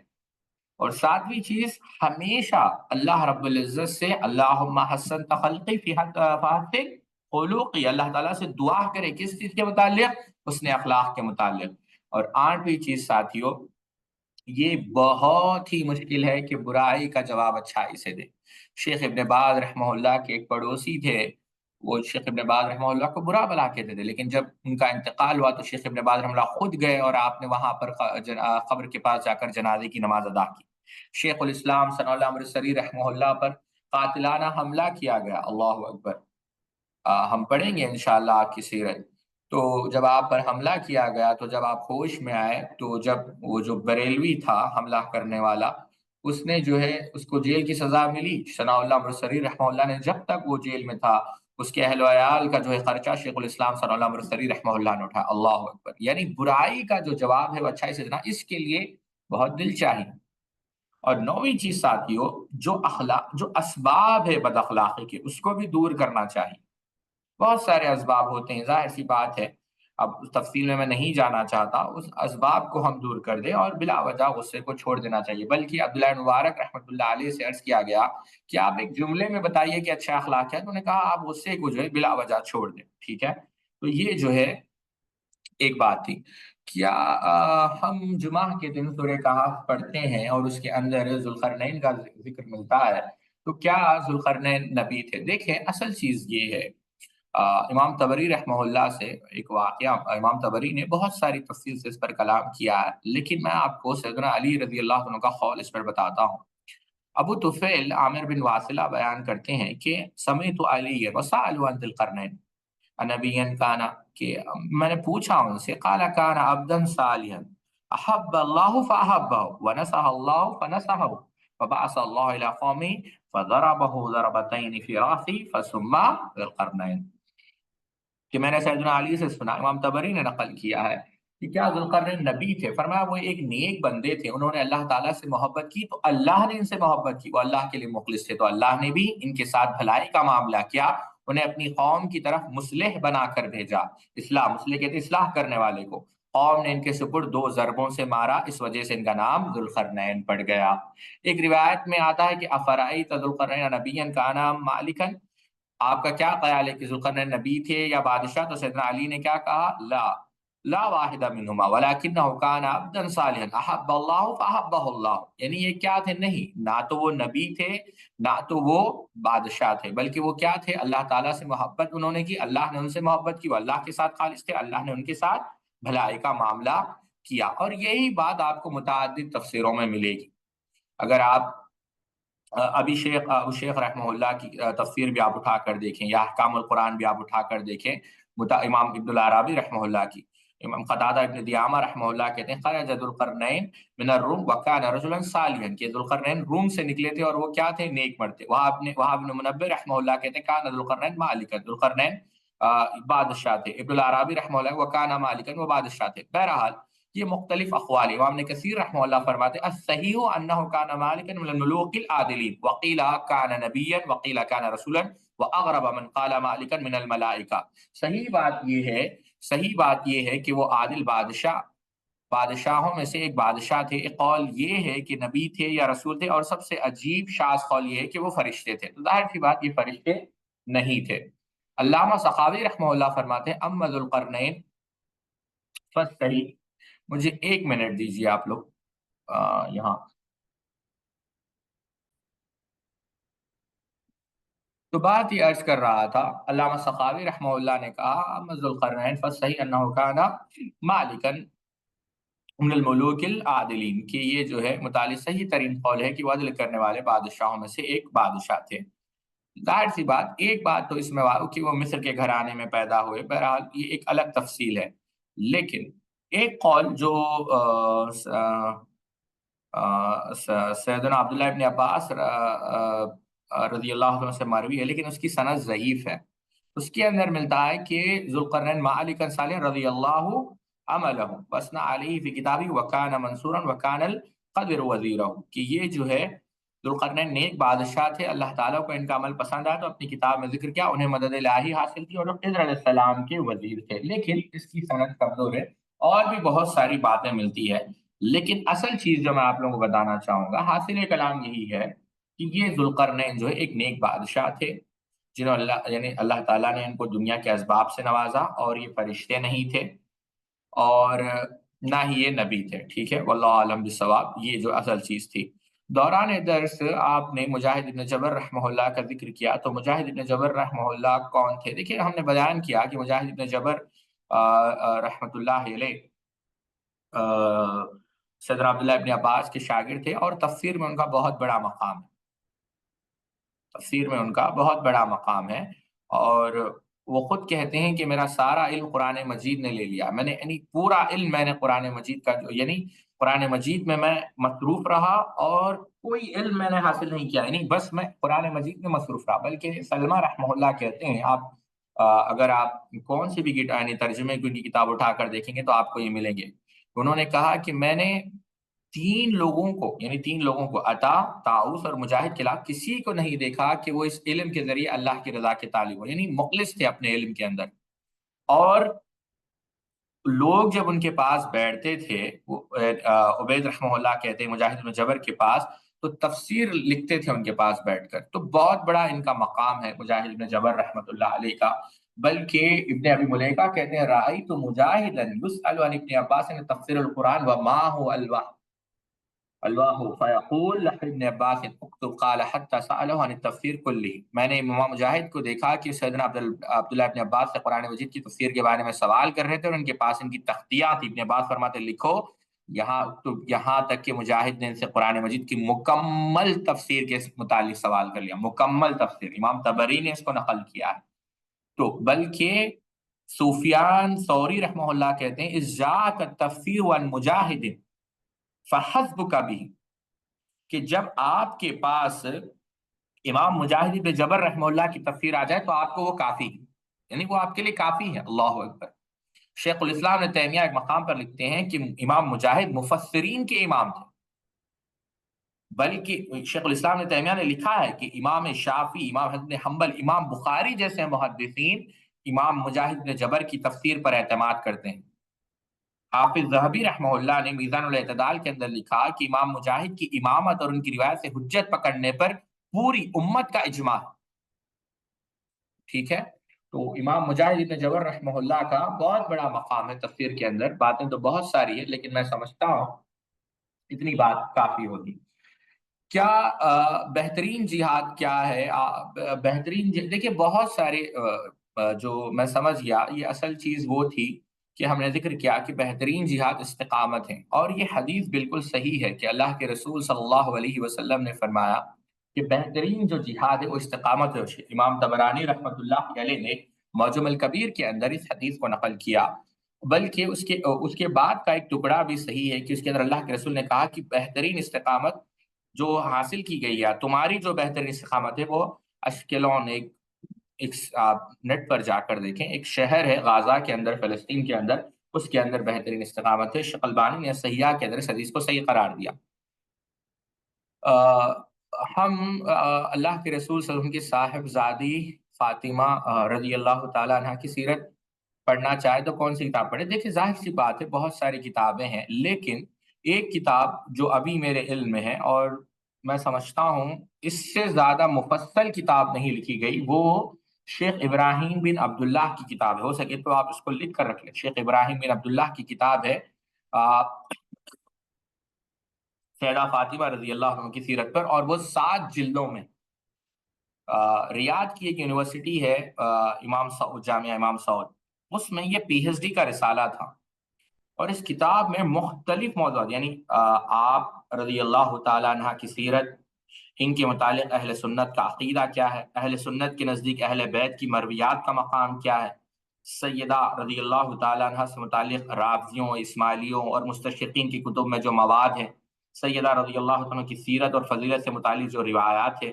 اور ساتویں چیز، ہمیشہ اللہ رب العزت سے اللہم حسن تخلقی فی فحسن خلوقی، اللہ تعالیٰ سے دعا کرے کس چیز کے متعلق؟ حسن اخلاق کے متعلق۔ اور آٹھویں چیز ساتھیوں، یہ بہت ہی مشکل ہے کہ برائی کا جواب اچھائی سے دے۔ شیخ ابن باز رحمہ اللہ کے ایک پڑوسی تھے، وہ شیخ ابن باز رحمہ اللہ کو برا بلا کہتے تھے، لیکن جب ان کا انتقال ہوا تو شیخ ابن باز رحمہ اللہ خود گئے اور آپ نے وہاں پر قبر کے پاس جا کر جنازے کی نماز ادا کی۔ شیخ الاسلام ثناء اللہ امرتسری رحمہ اللہ پر قاتلانہ حملہ کیا گیا، اللہ اکبر۔ ہم پڑھیں گے انشاءاللہ آپ کی سیرت۔ تو جب آپ پر حملہ کیا گیا تو جب آپ ہوش میں آئے تو جب وہ جو بریلوی تھا حملہ کرنے والا، اس نے جو ہے اس کو جیل کی سزا ملی۔ ثناء اللہ امرتسری رحمہ اللہ نے جب تک وہ جیل میں تھا اس کے اہل و عیال کا جو ہے خرچہ شیخ الاسلام ثناء اللہ امرتسری رحمہ اللہ نے اٹھایا، اللہ اکبر۔ یعنی برائی کا جو جواب ہے وہ اچھائی سے دینا، اس کے لیے بہت دل چاہیے۔ اور نویں چیز ساتھیوں، جو اسباب ہے بد اخلاقی کے اس کو بھی دور کرنا چاہیے۔ بہت سارے اسباب ہوتے ہیں، ظاہر سی بات ہے، اب اس تفصیل میں نہیں جانا چاہتا، اس اسباب کو ہم دور کر دیں اور بلا وجہ غصے کو چھوڑ دینا چاہیے۔ بلکہ عبداللہ بن مبارک رحمۃ اللہ علیہ سے عرض کیا گیا کہ آپ ایک جملے میں بتائیے کہ اچھا اخلاق ہے، تو انہوں نے کہا آپ غصے کو جو ہے بلا وجہ چھوڑ دیں، ٹھیک ہے؟ تو یہ جو ہے ایک بات تھی۔ کیا ہم جمعہ کے دن سورہ کہف پڑھتے ہیں اور اس کے اندر ذوالقرنین کا ذکر ملتا ہے، تو کیا ذوالقرنین نبی تھے؟ دیکھیں اصل چیز یہ ہے، امام طبری رحمہ اللہ سے ایک واقعہ، امام طبری نے بہت ساری تفصیل سے اس پر کلام کیا ہے، لیکن میں آپ کو سیدنا علی رضی اللہ عنہ کا قول اس پر بتاتا ہوں۔ ابو طفیل عامر بن واصلہ بیان کرتے ہیں کہ سمعت علی وسألوا عن ذی القرنین نبیًا کانا، کہ میں نے پوچھا ان سے، قال کان عبدا صالحا احب اللہ فاحبہ ونصح اللہ فنصحہ فبعث اللہ الى قوم فضربہ ضربتین فی راسہ فسمى ذی القرنین، کہ میں نے سیدنا علی سے سنا، امام طبری نے نقل کیا ہے کہ کیا ذوالقرنین نبی تھے؟ فرمایا وہ ایک نیک بندے تھے، انہوں نے اللہ تعالیٰ سے محبت کی تو اللہ نے ان سے محبت کی، وہ اللہ کے لیے مخلص تھے تو اللہ نے بھی ان کے ساتھ بھلائی کا معاملہ کیا، انہیں اپنی قوم کی طرف مصلح بنا کر بھیجا۔ اصلاح، مصلح کہتے ہیں اصلاح کرنے والے کو۔ قوم نے ان کے سپرد 2 ضربوں سے مارا، اس وجہ سے ان کا نام ذوالقرنین پڑ گیا۔ ایک روایت میں آتا ہے کہ افرأیت ذوالقرنین نبیا کان ام مالکا، آپ کا کیا خیال ہے کہ ذوالقرنین نبی تھے یا بادشاہ؟ تو سیدنا علی نے کیا کہا؟ لا، لا واحد منہما ولکنہ کان عبدا صالحا احب اللہ فاحبہ اللہ، یعنی یہ کیا تھے؟ نہیں، نہ تو وہ نبی تھے نہ تو وہ بادشاہ تھے، بلکہ وہ کیا تھے؟ اللہ تعالیٰ سے محبت انہوں نے کی، اللہ نے ان سے محبت کی، وہ اللہ کے ساتھ خالص تھے، اللہ نے ان کے ساتھ بھلائی کا معاملہ کیا۔ اور یہی بات آپ کو متعدد تفسیروں میں ملے گی۔ اگر آپ ابو شیخ رحمہ اللہ کی تفسیر بھی آپ اٹھا کر دیکھیں، یا احکام القرآن بھی آپ اٹھا کر دیکھیں، امام ابن العرابی رحمہ اللہ کی، امام قتادہ ابن دیامہ رحمہ اللہ کہتے ہیں خرج ذو القرنین من الروم وکان رجلا صالحا، کہ ذو القرنین روم سے نکلے تھے اور وہ کیا تھے؟ نیک مرد تھے۔ وہاب بن منبہ رحمہ اللہ کہتے ہیں کان ذو القرنین مالکا، ذو القرنین بادشاہ تھے۔ ابن العرابی رحمہ اللہ وکان مالکا، وہ بادشاہ تھے۔ بہرحال یہ مختلف اقوال، امام نے کثیر رحمہ اللہ فرماتے ہیں الصحیح انہ کان مالکا من الملوک العادلین وقیل کان نبیا وقیل کان رسولا واغرب من قال مالکا من الملائکہ۔ صحیح بات یہ ہے کہ وہ عادل بادشاہوں میں سے ایک بادشاہ تھے۔ ایک قول یہ ہے کہ نبی تھے یا رسول تھے، اور سب سے عجیب شاذ قول یہ ہے کہ وہ فرشتے تھے، تو ظاہر سی بات یہ فرشتے نہیں تھے۔ علامہ سخاوی رحمہ اللہ فرماتے ہیں اما ذو القرنین فصحیح، مجھے 1 منٹ دیجیے آپ لوگ یہاں، تو بات یہ عرض کر رہا تھا، علامہ سخاوی رحمہ اللہ نے کہا اما ذو القرنین فصحیح انہ کان مالکا من الملوک العادلین، کہ یہ جو ہے متعلق صحیح ترین قول ہے کہ وہ عدل کرنے والے بادشاہوں میں سے ایک بادشاہ تھے۔ ظاہر سی بات، ایک بات تو اس میں کہ وہ مصر کے گھرانے میں پیدا ہوئے، بہرحال یہ ایک الگ تفصیل ہے، لیکن ایک قول جو سیدنا عبداللہ ابن عباس رضی اللہ عنہ سے مروی ہے، لیکن اس کی سند ضعیف ہے۔ اس کے اندر ملتا ہے کہ ذوالقرنین مع علی صالح رضی اللہ عملہ وثنى علیہ فی کتابی وکان منصورا وکان القدر وزیرہ، کہ یہ جو ہے ذوالقرنین نیک بادشاہ تھے، اللہ تعالیٰ کو ان کا عمل پسند آیا تو اپنی کتاب میں ذکر کیا، انہیں مدد الہی حاصل کی، اور وہ خضر علیہ السلام کے وزیر تھے، لیکن اس کی سند کمزور ہے۔ اور بھی بہت ساری باتیں ملتی ہے، لیکن اصل چیز جو میں آپ لوگوں کو بتانا چاہوں گا، حاصل کلام یہی ہے کہ یہ ذوالقرنین جو ہے ایک نیک بادشاہ تھے، جنہوں اللہ تعالیٰ نے ان کو دنیا کے اسباب سے نوازا، اور یہ فرشتے نہیں تھے اور نہ ہی یہ نبی تھے، ٹھیک ہے، واللہ عالم بالصواب، یہ جو اصل چیز تھی۔ دوران درس آپ نے مجاہد ابن جبر رحمہ اللہ کا ذکر کیا، تو مجاہد ابن جبر رحمہ اللہ کون تھے؟ دیکھیے، ہم نے بیان کیا کہ مجاہد ابن جبر رحمۃ اللہ علیہ صدر عبداللہ ابن عباس کے شاگرد تھے، اور تفسیر میں ان کا بہت بڑا مقام ہے، تفسیر میں ان کا بہت بڑا مقام ہے، اور وہ خود کہتے ہیں کہ میرا سارا علم قرآن مجید نے لے لیا، میں نے یعنی پورا علم میں نے قرآن مجید کا یعنی قرآن مجید میں مصروف رہا، اور کوئی علم میں نے حاصل نہیں کیا، یعنی بس میں قرآن مجید میں مصروف رہا۔ بلکہ سلمہ رحمہ اللہ کہتے ہیں، آپ اگر آپ کون سی بھی یعنی ترجمے کی کتاب اٹھا کر دیکھیں گے تو آپ کو یہ ملیں گے، انہوں نے کہا کہ میں نے تین لوگوں کو عطا، طاؤس اور مجاہد کے علاوہ کسی کو نہیں دیکھا کہ وہ اس علم کے ذریعے اللہ کی رضا کے طالب ہو، یعنی مخلص تھے اپنے علم کے اندر۔ اور لوگ جب ان کے پاس بیٹھتے تھے، عبید رحمہ اللہ کہتے ہیں مجاہد بن جبر کے پاس، تو تفسیر لکھتے تھے ان کے پاس بیٹھ کر، تو بہت بڑا ان کا مقام ہے مجاہد بن جبر رحمۃ اللہ علیہ کا۔ بلکہ ابن ابی ملیکہ کہتے ہیں رأیت مجاہدا یسأل عن ابن عباس تفسیر القرآن وما هو الوحی اللہ فیقول ابن عباس اکتب قال حتى سأله عن التفسیر کلی، میں نے امام مجاہد کو دیکھا کہ سیدنا عبداللہ ابن عباس سے قرآن مجید کی تفسیر کے بارے میں سوال کر رہے تھے، اور ان کے پاس ان کی تختیاں تھی، ابن عباس فرماتے لکھو، یہاں تک کہ مجاہد نے ان سے قرآن مجید کی مکمل تفسیر کے متعلق سوال کر لیا، مکمل تفسیر، امام طبری نے اس کو نقل کیا ہے۔ تو بلکہ سفیان ثوری رحمہ اللہ کہتے ہیں اذ جاءک التفسیر عن مجاہد فحسبک به، کہ جب آپ کے پاس امام مجاہد بن جبر رحمہ اللہ کی تفسیر آ جائے تو آپ کو وہ کافی ہے، یعنی وہ آپ کے لیے کافی ہے۔ اللہ اکبر۔ شیخ الاسلام ابن تیمیہ ایک مقام پر لکھتے ہیں کہ امام مجاہد مفسرین کے امام تھے، بلکہ شیخ الاسلام ابن تیمیہ نے لکھا ہے کہ امام شافعی، امام احمد بن حنبل، امام بخاری جیسے محدثین امام مجاہد بن جبر کی تفسیر پر اعتماد کرتے ہیں۔ حافظ ذہبی رحمہ اللہ نے میزان الاعتدال کے اندر لکھا کہ امام مجاہد کی امامت اور ان کی روایت سے حجت پکڑنے پر پوری امت کا اجماع، ٹھیک ہے۔ تو امام مجاہد بن جبر رحمہ اللہ کا بہت بڑا مقام ہے تفسیر کے اندر، باتیں تو بہت ساری ہے، لیکن میں سمجھتا ہوں اتنی بات کافی ہوگی۔ کیا بہترین جہاد کیا ہے؟ دیکھیے بہت سارے جو میں سمجھ گیا، یہ اصل چیز وہ تھی کہ ہم نے ذکر کیا کہ بہترین جہاد استقامت ہے، اور یہ حدیث بالکل صحیح ہے کہ اللہ کے رسول صلی اللہ علیہ وسلم نے فرمایا کہ بہترین جو جہاد ہے وہ استقامت ہے۔ امام طبرانی رحمۃ اللہ علیہ نے معجم الکبیر کے اندر اس حدیث کو نقل کیا، بلکہ اس کے بعد کا ایک ٹکڑا بھی صحیح ہے کہ اس کے اندر اللہ کے رسول نے کہا کہ بہترین استقامت جو حاصل کی گئی ہے، تمہاری جو بہترین استقامت ہے وہ اشکلون، آپ نیٹ پر جا کر دیکھیں، ایک شہر ہے غازہ کے اندر، فلسطین کے اندر، اس کے اندر بہترین استقامت ہے۔ شقلبانی نے صحیحہ کے اندر اس حدیث کو صحیح قرار دیا۔ ہم اللہ کے رسول صلی اللہ علیہ وسلم کی صاحبزادی فاطمہ رضی اللہ تعالیٰ عنہ کی سیرت پڑھنا چاہے تو کون سی کتاب پڑھے؟ دیکھیں ظاہر سی بات ہے بہت ساری کتابیں ہیں، لیکن ایک کتاب جو ابھی میرے علم میں ہے اور میں سمجھتا ہوں اس سے زیادہ مفصل کتاب نہیں لکھی گئی، وہ شیخ ابراہیم بن عبداللہ کی کتاب ہے، ہو سکے تو آپ اس کو لکھ کر رکھ لیں، شیخ ابراہیم بن عبداللہ کی کتاب ہے سیدہ فاطمہ رضی اللہ عنہ کی سیرت پر، اور وہ 7 جلدوں میں، ریاض کی ایک یونیورسٹی ہے امام سعود، جامعہ امام سعود، اس میں یہ پی ایچ ڈی کا رسالہ تھا، اور اس کتاب میں مختلف موضوعات، یعنی آپ رضی اللہ تعالیٰ عنہ کی سیرت، ان کے متعلق اہل سنت کا عقیدہ کیا ہے، اہل سنت کے نزدیک اہل بیت کی مرویات کا مقام کیا ہے، سیدہ رضی اللہ تعالیٰ عنہ سے متعلق رافضیوں، اسماعیلیوں اور مستشرقین کی کتب میں جو مواد ہے، سیدہ رضی اللہ عنہ کی سیرت اور فضیلت سے متعلق جو روایات ہے،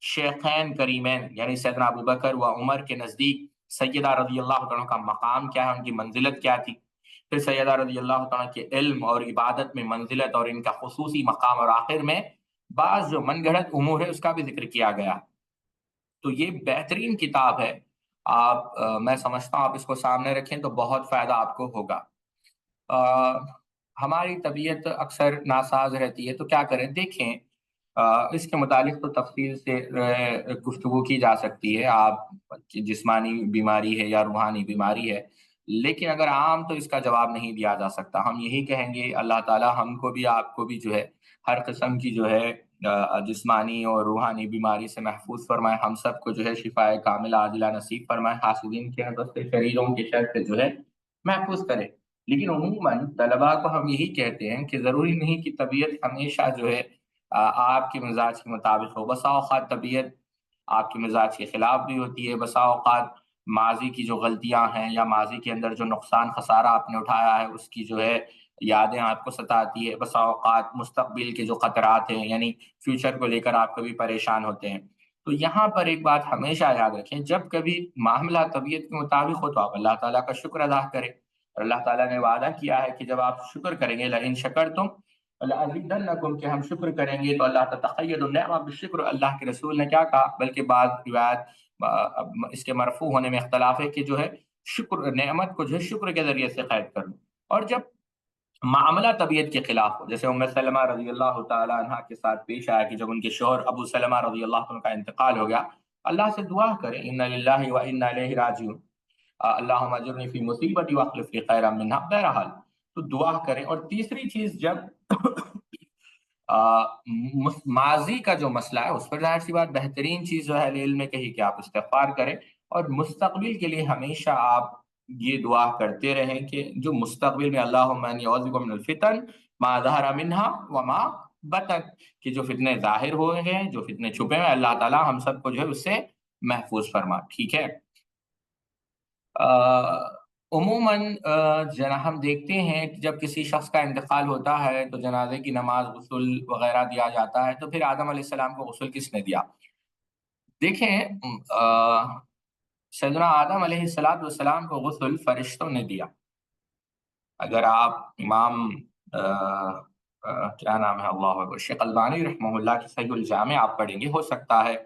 شیخین کریمین یعنی سیدنا ابو بکر و عمر کے نزدیک سیدہ رضی اللہ عنہ کا مقام کیا ہے، ان کی منزلت کیا تھی، پھر سیدہ رضی اللہ تعالیٰ کے علم اور عبادت میں منزلت اور ان کا خصوصی مقام، اور آخر میں بعض جو من گھڑت امور ہے اس کا بھی ذکر کیا گیا۔ تو یہ بہترین کتاب ہے، میں سمجھتا ہوں آپ اس کو سامنے رکھیں تو بہت فائدہ آپ کو ہوگا۔ ہماری طبیعت اکثر ناساز رہتی ہے تو کیا کریں، دیکھیں اس کے متعلق تو تفصیل سے گفتگو کی جا سکتی ہے، آپ جسمانی بیماری ہے یا روحانی بیماری ہے، لیکن اگر عام تو اس کا جواب نہیں دیا جا سکتا۔ ہم یہی کہیں گے اللہ تعالی ہم کو بھی آپ کو بھی جو ہے ہر قسم کی جو ہے جسمانی اور روحانی بیماری سے محفوظ فرمائے، ہم سب کو جو ہے شفاء کاملہ عاجلہ نصیب فرمائے، حاسدین کے دست شریروں کے شر سے جو ہے محفوظ کرے۔ لیکن عموماً طلباء کو ہم یہی کہتے ہیں کہ ضروری نہیں کہ طبیعت ہمیشہ جو ہے آپ کے مزاج کے مطابق ہو، بسا اوقات طبیعت آپ کے مزاج کے خلاف بھی ہوتی ہے، بسا اوقات ماضی کی جو غلطیاں ہیں یا ماضی کے اندر جو نقصان خسارہ آپ نے اٹھایا ہے اس کی جو ہے یادیں آپ کو ستاتی ہے، بسا اوقات مستقبل کے جو خطرات ہیں یعنی فیوچر کو لے کر آپ کبھی پریشان ہوتے ہیں۔ تو یہاں پر ایک بات ہمیشہ یاد رکھیں، جب کبھی معاملہ طبیعت کے مطابق ہو تو آپ اللہ تعالیٰ کا شکر ادا کریں، اور اللہ تعالیٰ نے وعدہ کیا ہے کہ جب آپ شکر کریں گے لئن شکرتم لَأَزِيدَنَّكُمْ کہ ہم شکر کریں گے تو اللہ تتخید النعمہ بالشکر، اللہ کے رسول نے کیا کہا، بلکہ بعض روایت اس کے مرفوع ہونے میں اختلاف ہے کہ جو ہے شکر نعمت کو جو ہے شکر کے ذریعے سے قید کر لوں۔ اور جب معاملہ طبیعت کے خلاف ہو، جیسے ام سلمہ رضی اللہ تعالی عنہ کے ساتھ پیش آیا کہ جب ان کے شوہر ابو سلمہ رضی اللہ عنہ کا انتقال ہو گیا، اللہ سے دعا کریں ان للہ و انا الیہ راجعون، اللہم اجرنی فی مصیبتی واخلف لی خیرا منہا، بہرحال تو دعا کریں۔ اور تیسری چیز، جب ماضی کا جو مسئلہ ہے اس پر ظاہر سی بات بہترین چیز جو ہے علم میں کہی کہ آپ استغفار کریں، اور مستقبل کے لیے ہمیشہ آپ یہ دعا کرتے رہیں کہ جو مستقبل میں اللہم انی اعوذ بک من الفتن ما ظہر منہا وما بطن، کہ جو فتنے ظاہر ہوئے ہیں جو فتنے چھپے ہیں اللہ تعالی ہم سب کو جو ہے اس سے محفوظ فرما، ٹھیک ہے۔ عموماً ہم دیکھتے ہیں کہ جب کسی شخص کا انتقال ہوتا ہے تو جنازے کی نماز، غسل وغیرہ دیا جاتا ہے، تو پھر آدم علیہ السلام کو غسل کس نے دیا؟ دیکھیں سیدنا آدم علیہ السلام کو غسل فرشتوں نے دیا۔ اگر آپ امام کیا نام ہے، اللہ اکبر، شیخ البانی رحمہ اللہ کی صحیح الجامع آپ پڑھیں گے، ہو سکتا ہے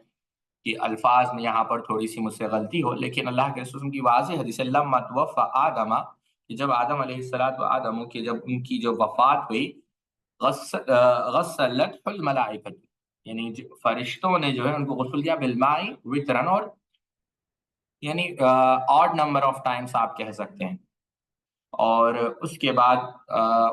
کہ الفاظ میں یہاں پر تھوڑی سی مجھ سے غلطی ہو، لیکن اللہ کے رسول کی واضح حدیث لما توفى آدم، کہ جب آدم علیہ الصلوۃ والسلام کی جب ان کی جو وفات ہوئی، غسلت الملائکۃ، یعنی فرشتوں نے جو ہے ان کو غسل دیا، بالماء وترن، اور یعنی آڈ نمبر آف ٹائمز آپ کہہ سکتے ہیں، اور اس کے بعد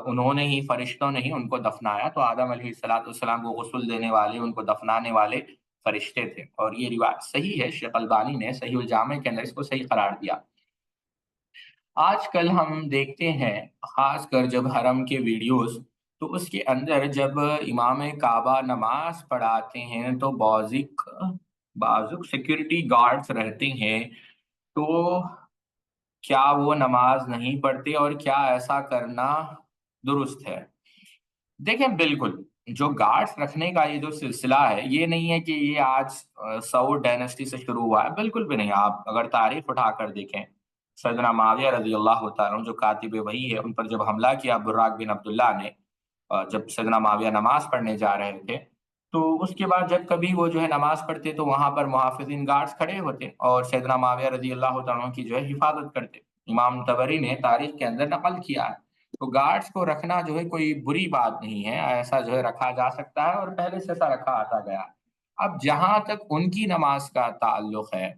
انہوں نے ہی، فرشتوں نے ہی ان کو دفنایا، تو آدم علیہ السلام کو غسل دینے والے، ان کو دفنانے والے فرشتے تھے، اور یہ روایت صحیح ہے، شیخ البانی نے صحیح الجامع کے اندر اس کو صحیح قرار دیا۔ آج کل ہم دیکھتے ہیں خاص کر جب حرم کے ویڈیوز، تو اس کے اندر جب امام کعبہ نماز پڑھاتے ہیں تو بازک سیکورٹی گارڈز رہتے ہیں، تو کیا وہ نماز نہیں پڑھتے اور کیا ایسا کرنا درست ہے؟ دیکھیں بالکل جو گارڈز رکھنے کا یہ جو سلسلہ ہے، یہ نہیں ہے کہ یہ آج سعود ڈائنسٹی سے شروع ہوا ہے، بالکل بھی نہیں۔ آپ اگر تاریخ اٹھا کر دیکھیں، سیدنا معاویہ رضی اللہ تعالیٰ عنہ جو کاتب وحی ہے، ان پر جب حملہ کیا براق بن عبداللہ نے، جب سیدنا معاویہ نماز پڑھنے جا رہے تھے، تو اس کے بعد جب کبھی وہ جو ہے نماز پڑھتے تو وہاں پر محافظین گارڈز کھڑے ہوتے اور سیدنا معاویہ رضی اللہ تعالیٰ عنہ کی جو ہے حفاظت کرتے۔ امام طبری نے تاریخ کے اندر نقل کیا ہے، تو گارڈز کو رکھنا جو ہے کوئی بری بات نہیں ہے، ایسا جو ہے رکھا جا سکتا ہے، اور پہلے سے ایسا رکھا آتا گیا۔ اب جہاں تک ان کی نماز کا تعلق ہے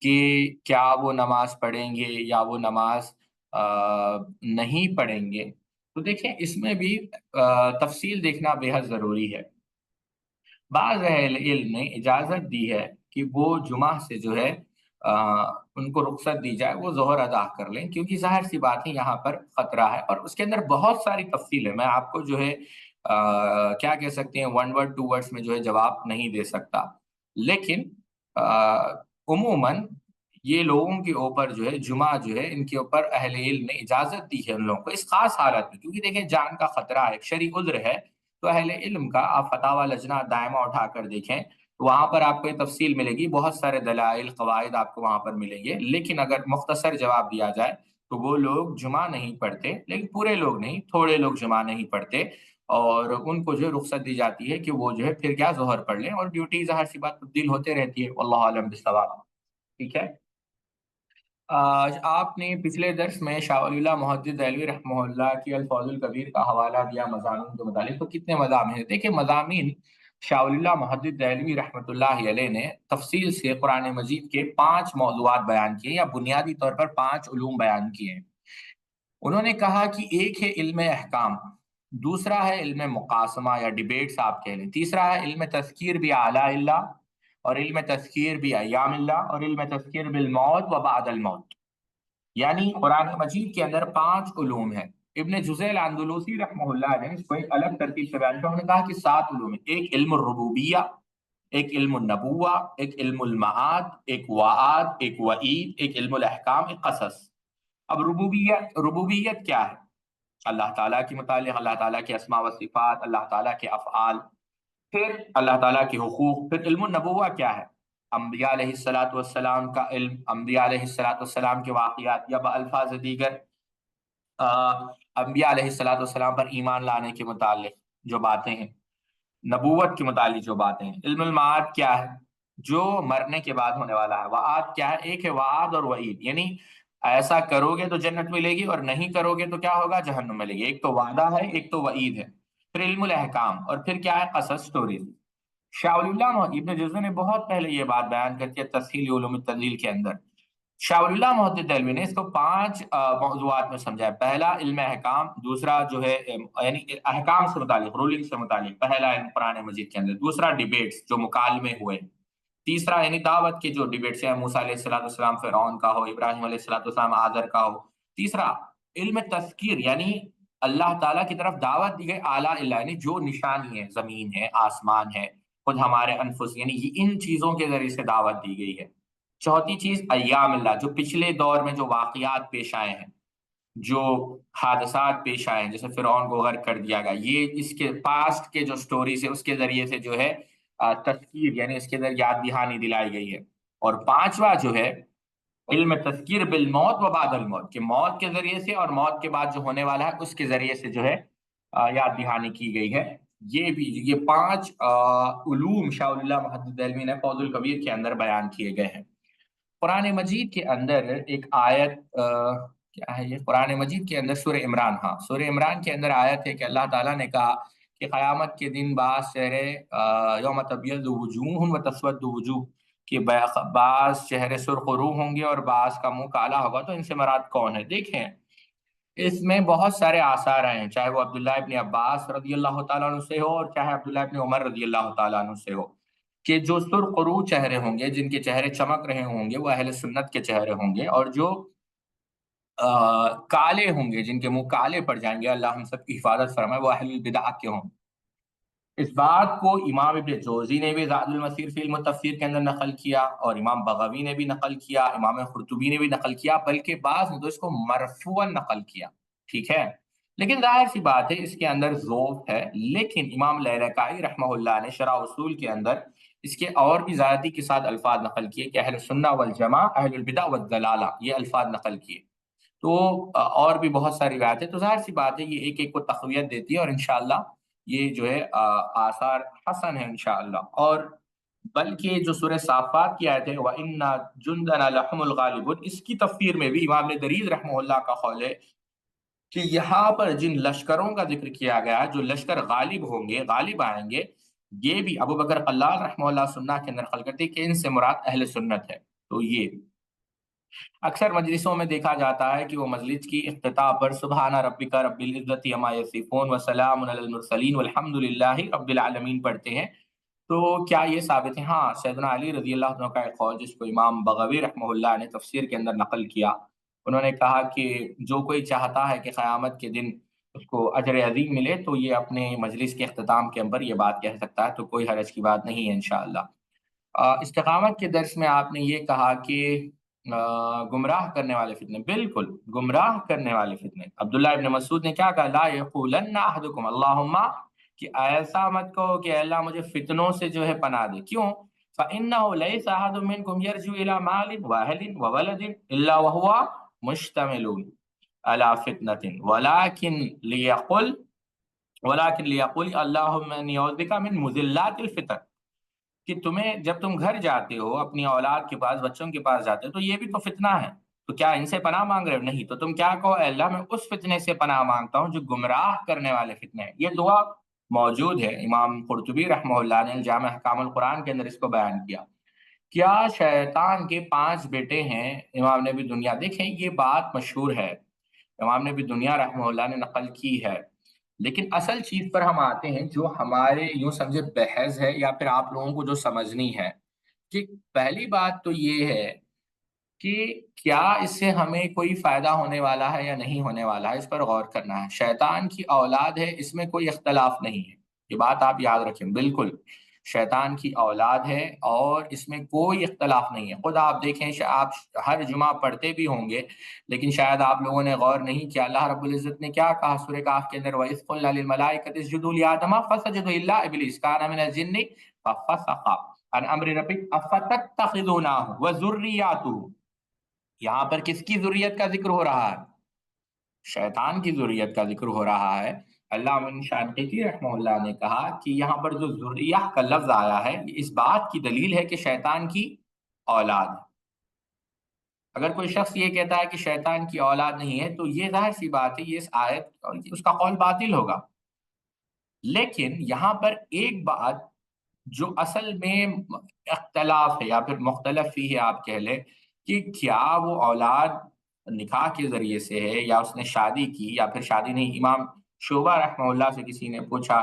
کہ کیا وہ نماز پڑھیں گے یا وہ نماز نہیں پڑھیں گے، تو دیکھیں اس میں بھی تفصیل دیکھنا بے حد ضروری ہے۔ بعض اہل علم نے اجازت دی ہے کہ وہ جمعہ سے جو ہے ان کو رخصت دی جائے، وہ ظہر ادا کر لیں، کیونکہ ظاہر سی بات ہے یہاں پر خطرہ ہے، اور اس کے اندر بہت ساری تفصیل ہے۔ میں آپ کو جو ہے کیا کہہ سکتے ہیں، ون ورڈ ٹو ورڈس میں جو ہے جواب نہیں دے سکتا. لیکن عموماً یہ لوگوں کے اوپر جو ہے جمعہ جو ہے ان کے اوپر اہل علم نے اجازت دی ہے ان لوگوں کو اس خاص حالت میں، کیونکہ دیکھیں جان کا خطرہ ہے، شرعی عذر ہے. تو اہل علم کا آپ فتاوی لجنہ دائمہ اٹھا کر دیکھیں، وہاں پر آپ کو یہ تفصیل ملے گی، بہت سارے دلائل قواعد آپ کو وہاں پر ملیں گے. لیکن اگر مختصر جواب دیا جائے تو وہ لوگ جمعہ نہیں پڑھتے، لیکن پورے لوگ نہیں، تھوڑے لوگ جمعہ نہیں پڑھتے، اور ان کو جو ہے رخصت دی جاتی ہے کہ وہ جو ہے پھر کیا ظہر پڑھ لیں، اور ڈیوٹی ظاہر سی بات تبدیل ہوتے رہتی ہے، واللہ عالم بالصواب. ٹھیک ہے. آج آپ نے پچھلے درس میں شاہ ولی اللہ محدث دہلوی رحمہ اللہ کی الفاظ الکبیر کا حوالہ دیا مضامین کے متعلق. تو کتنے مضامین ہیں؟ دیکھیں مضامین شاہ ولی اللہ محدث دہلوی رحمۃ اللہ علیہ نے تفصیل سے قرآن مجید کے 5 موضوعات بیان کیے، یا بنیادی طور پر 5 علوم بیان کیے ہیں. انہوں نے کہا کہ ایک ہے علم احکام، دوسرا ہے علم مقاسمہ یا ڈیبیٹس آپ کہہ لیں، تیسرا ہے علم تذکیر بھی اعلیٰ اللہ، اور علم تذکیر بھی ایام اللہ، اور علم تذکیر بالموت و بعد الموت. یعنی قرآن مجید کے اندر 5 علوم ہیں. ابن جزیل الاندلسی رحمہ اللہ نے اس کو ایک الگ ترتیب سے بیان کیا. انہوں نے کہا کہ 7 علوم ہیں: ایک علم الربوبیہ، ایک علم النبوہ، ایک علم المعاد، ایک وعاد، ایک وعید، ایک علم الاحکام، ایک قصص. اب ربوبیت کیا ہے؟ اللہ تعالیٰ کے متعلق، اللہ تعالیٰ کے اسماء و صفات، اللہ تعالیٰ کے افعال. پھر اللہ تعالیٰ کے حقوق. پھر علم النبوہ کیا ہے؟ انبیاء علیہ الصلاۃ والسلام کا علم، انبیاء علیہ الصلاۃ والسلام کے واقعات، یا بالفاظ دیگر انبیاء علیہ الصلاۃ والسلام پر ایمان لانے کے متعلق جو باتیں ہیں، نبوت کے متعلق جو باتیں ہیں. علم المعاد کیا ہے؟ جو مرنے کے بعد ہونے والا ہے. وعاد کیا ہے؟ ایک ہے وعاد اور وعید، یعنی ایسا کرو گے تو جنت ملے گی، اور نہیں کرو گے تو کیا ہوگا؟ جہنم ملے گی. ایک تو وعدہ ہے، ایک تو وعید ہے. پھر علم الاحکام، اور پھر کیا ہے؟ قصص، سٹوریز. شاہ ولی اللہ ابن جوزی نے بہت پہلے یہ بات بیان کر کے تفصیل علوم التنزیل کے اندر، شاہ ولی اللہ محدث دہلوی نے اس کو 5 موضوعات میں سمجھا ہے. پہلا علم احکام، دوسرا جو ہے یعنی احکام سے متعلق، رولنگ سے متعلق پہلا علم قرآن مجید کے اندر. دوسرا ڈیبیٹس، جو مکالمے ہوئے. تیسرا یعنی دعوت کے جو ڈیبیٹس ہیں، موسیٰ علیہ الصلوۃ والسلام فرعون کا ہو، ابراہیم علیہ الصلوۃ والسلام آذر کا ہو. تیسرا علم تذکیر، یعنی اللہ تعالیٰ کی طرف دعوت دی گئی اعلیٰ اللہ، یعنی جو نشانی ہے، زمین ہے، آسمان ہے، خود ہمارے انفس، یعنی ان چیزوں کے ذریعے سے دعوت دی گئی ہے. چوتھی چیز ایام اللہ، جو پچھلے دور میں جو واقعات پیش آئے ہیں، جو حادثات پیش آئے ہیں، جیسے فرعون کو غرق کر دیا گیا، یہ اس کے پاسٹ کے جو سٹوریز ہے اس کے ذریعے سے جو ہے تذکیر، یعنی اس کے اندر یاد دہانی دلائی گئی ہے. اور پانچواں جو ہے علم تذکیر بالموت و بعد الموت، کہ موت کے ذریعے سے اور موت کے بعد جو ہونے والا ہے اس کے ذریعے سے جو ہے یاد دہانی کی گئی ہے. یہ 5 علوم شاہ ولی اللہ محدث دہلوی نے فوز الکبیر کے اندر بیان کیے گئے ہیں. قرآن مجید کے اندر ایک آیت کیا ہے یہ؟ قرآن مجید کے اندر سورہ عمران، ہاں سورہ عمران کے اندر آیت ہے کہ اللہ تعالیٰ نے کہا کہ قیامت کے دن بعض چہرے یوم تبیض وجوہ و تسود وجوہ، کہ بعض چہرے سرخ رو ہوں گے اور بعض کا منہ کالا ہوگا. تو ان سے مراد کون ہے؟ دیکھیں اس میں بہت سارے آثار آئے ہیں، چاہے وہ عبداللہ ابن عباس رضی اللہ تعالیٰ عنہ سے ہو، اور چاہے عبداللہ ابن عمر رضی اللہ تعالیٰ عنہ سے ہو، کہ جو سرخ رو چہرے ہوں گے، جن کے چہرے چمک رہے ہوں گے، وہ اہل سنت کے چہرے ہوں گے. اور جو کالے ہوں گے، جن کے منہ کالے پڑ جائیں گے، اللہ ہم سب کی حفاظت فرمائے، وہ اہل البدع کے ہوں. اس بات کو امام ابن جوزی نے بھی زاد المسیر فی علم التفسیر کے اندر نقل کیا، اور امام بغوی نے بھی نقل کیا، امام قرطبی نے بھی نقل کیا، بلکہ بعض نے تو اس کو مرفوعاً نقل کیا. ٹھیک ہے، لیکن ظاہر سی بات ہے اس کے اندر ذوق ہے. لیکن امام لالکائی رحمہ اللہ نے شرح اصول کے اندر اس کے اور بھی زیادتی کے ساتھ الفاظ نقل کیے کہ اہل سنہ والجماع اہل البدع والضلالہ، یہ الفاظ نقل کیے. تو اور بھی بہت ساری روایتیں، تو ظاہر سی بات ہے یہ ایک ایک کو تقویت دیتی ہے، اور انشاءاللہ یہ جو ہے آثار حسن ہے انشاءاللہ. اور بلکہ جو سورہ صافات کی آیت ہے وَإِنَّ جُنْدَنَا لَهُمُ الْغَالِبُونَ، اس کی تفسیر میں بھی امام دریز رحمہ اللہ کا قول ہے کہ یہاں پر جن لشکروں کا ذکر کیا گیا ہے، جو لشکر غالب ہوں گے، غالب آئیں گے، یہ بھی ابو بکر قلال رحمہ اللہ سنہ کے اندر نقل کرتے کہ ان سے مراد اہل سنت ہے. تو یہ اکثر مجلسوں میں دیکھا جاتا ہے کہ وہ مجلس کی افتتاح پر سبحان ربک رب العزت عما یصفون وسلام علی المرسلین والحمد للہ رب العالمین پڑھتے ہیں. تو کیا یہ ثابت ہے؟ ہاں، سیدنا علی رضی اللہ عنہ کا ایک قول جس کو امام بغوی رحمہ اللہ نے تفسیر کے اندر نقل کیا، انہوں نے کہا کہ جو کوئی چاہتا ہے کہ قیامت کے دن اس کو اجر عظیم ملے تو یہ اپنے مجلس کے اختتام کے اندر یہ بات کہہ سکتا ہے، تو کوئی حرج کی بات نہیں ہے انشاءاللہ۔ استقامت کے درس میں آپ نے یہ کہا کہ گمراہ کرنے والے فتنے، بالکل گمراہ کرنے والے فتنے۔ عبداللہ ابن مسعود نے کیا کہا، لا یقولن احدکم اللہم، کہ ایسا مت کہو کہ اللہ مجھے فتنوں سے جو ہے پناہ دے، کیوں؟ فَإِنَّهُ لَيْسَ أَحَدٌ مِّنكُمْ يَرْجُو إِلَىٰ مَالٍ وَأَهْلٍ وَوَلَدٍ إِلَّا وَهُوَ مُشْتَمِلٌ عَلَىٰ فِتْنَةٍ وَلَٰكِن لِيَقُولْ اللَّهُمَّ إِنِّي أَعُوذُ بِكَ مِن مُضِلَّاتِ الْفِتَنِ، کہ تمہیں جب تم گھر جاتے ہو اپنی اولاد کے پاس، بچوں کے پاس جاتے ہو، تو یہ بھی تو فتنہ ہے، تو کیا ان سے پناہ مانگ رہے ہو؟ نہیں، تو تم کیا کہو، اے اللہ میں اس فتنے سے پناہ مانگتا ہوں جو گمراہ کرنے والے فتنے ہیں۔ یہ دعا موجود ہے، امام قرطبی رحمہ اللہ نے جامع احکام القرآن کے اندر اس کو بیان کیا۔ کیا شیطان کے 5 بیٹے ہیں؟ امام نے بھی دنیا، دیکھیں یہ بات مشہور ہے، امام نے بھی دنیا رحمہ اللہ نے نقل کی ہے، لیکن اصل چیز پر ہم آتے ہیں جو ہمارے یوں سمجھے بحث ہے یا پھر آپ لوگوں کو جو سمجھنی ہے، کہ پہلی بات تو یہ ہے کہ کیا اس سے ہمیں کوئی فائدہ ہونے والا ہے یا نہیں ہونے والا ہے، اس پر غور کرنا ہے۔ شیطان کی اولاد ہے، اس میں کوئی اختلاف نہیں ہے، یہ بات آپ یاد رکھیں، بالکل شیطان کی اولاد ہے اور اس میں کوئی اختلاف نہیں ہے۔ خود آپ دیکھیں، آپ ہر جمعہ پڑھتے بھی ہوں گے، لیکن شاید آپ لوگوں نے غور نہیں کیا، اللہ رب العزت نے کیا کہا سورہ کہف کے اندر، وَإِذْ قُلْنَا لِلْمَلَائِكَةِ اسْجُدُوا لِآدَمَ فَسَجَدُوا إِلَّا إِبْلِيسَ كَانَ مِنَ الْجِنِّ فَفَسَقَ عَنْ أَمْرِ رَبِّهِ أَفَتَتَّخِذُونَهُ وَذُرِّيَّتَهُ، یہاں پر کس کی ذریت کا ذکر ہو رہا ہے؟ شیطان کی ذریت کا ذکر ہو رہا ہے۔ اللہ من شانقیتی رحمہ اللہ نے کہا کہ یہاں پر جو ذریہ کا لفظ آیا ہے، یہ اس بات کی دلیل ہے کہ شیطان کی اولاد ہے۔ اگر کوئی شخص یہ کہتا ہے کہ شیطان کی اولاد نہیں ہے، تو یہ ظاہر سی بات ہے، یہ اس آیت اس کا قول باطل ہوگا۔ لیکن یہاں پر ایک بات جو اصل میں اختلاف ہے یا پھر مختلف فی ہے آپ کہہ لیں، کہ کیا وہ اولاد نکاح کے ذریعے سے ہے یا اس نے شادی کی یا پھر شادی نہیں۔ امام شعبہ رحمہ اللہ سے کسی نے پوچھا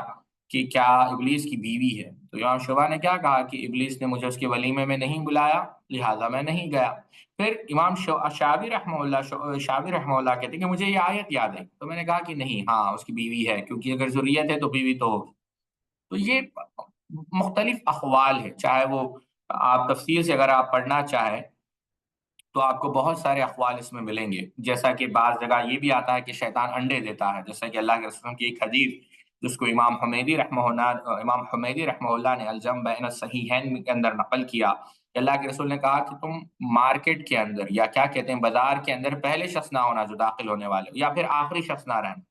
کہ کیا ابلیس کی بیوی ہے، تو امام شعبہ نے کیا کہا کہ ابلیس نے مجھے اس کے ولیمے میں نہیں بلایا، لہٰذا میں نہیں گیا۔ پھر امام شابی رحمہ اللہ کہتے ہیں کہ مجھے یہ آیت یاد ہے، تو میں نے کہا کہ نہیں، ہاں اس کی بیوی ہے، کیونکہ اگر ذریت ہے تو بیوی تو ہوگی۔ تو یہ مختلف اقوال ہے، چاہے وہ آپ تفصیل سے اگر آپ پڑھنا چاہیں تو آپ کو بہت سارے اقوال اس میں ملیں گے، جیسا کہ بعض جگہ یہ بھی آتا ہے کہ شیطان انڈے دیتا ہے، جیسا کہ اللہ کے رسول کی ایک حدیث جس کو امام حمیدی رحمہ اللہ نے الجم بین الصحیحین کے اندر نقل کیا، کہ اللہ کے رسول نے کہا کہ تم مارکیٹ کے اندر یا کیا کہتے ہیں بازار کے اندر پہلے شخص نہ ہونا جو داخل ہونے والے ہو، یا پھر آخری شخص نہ رہنا،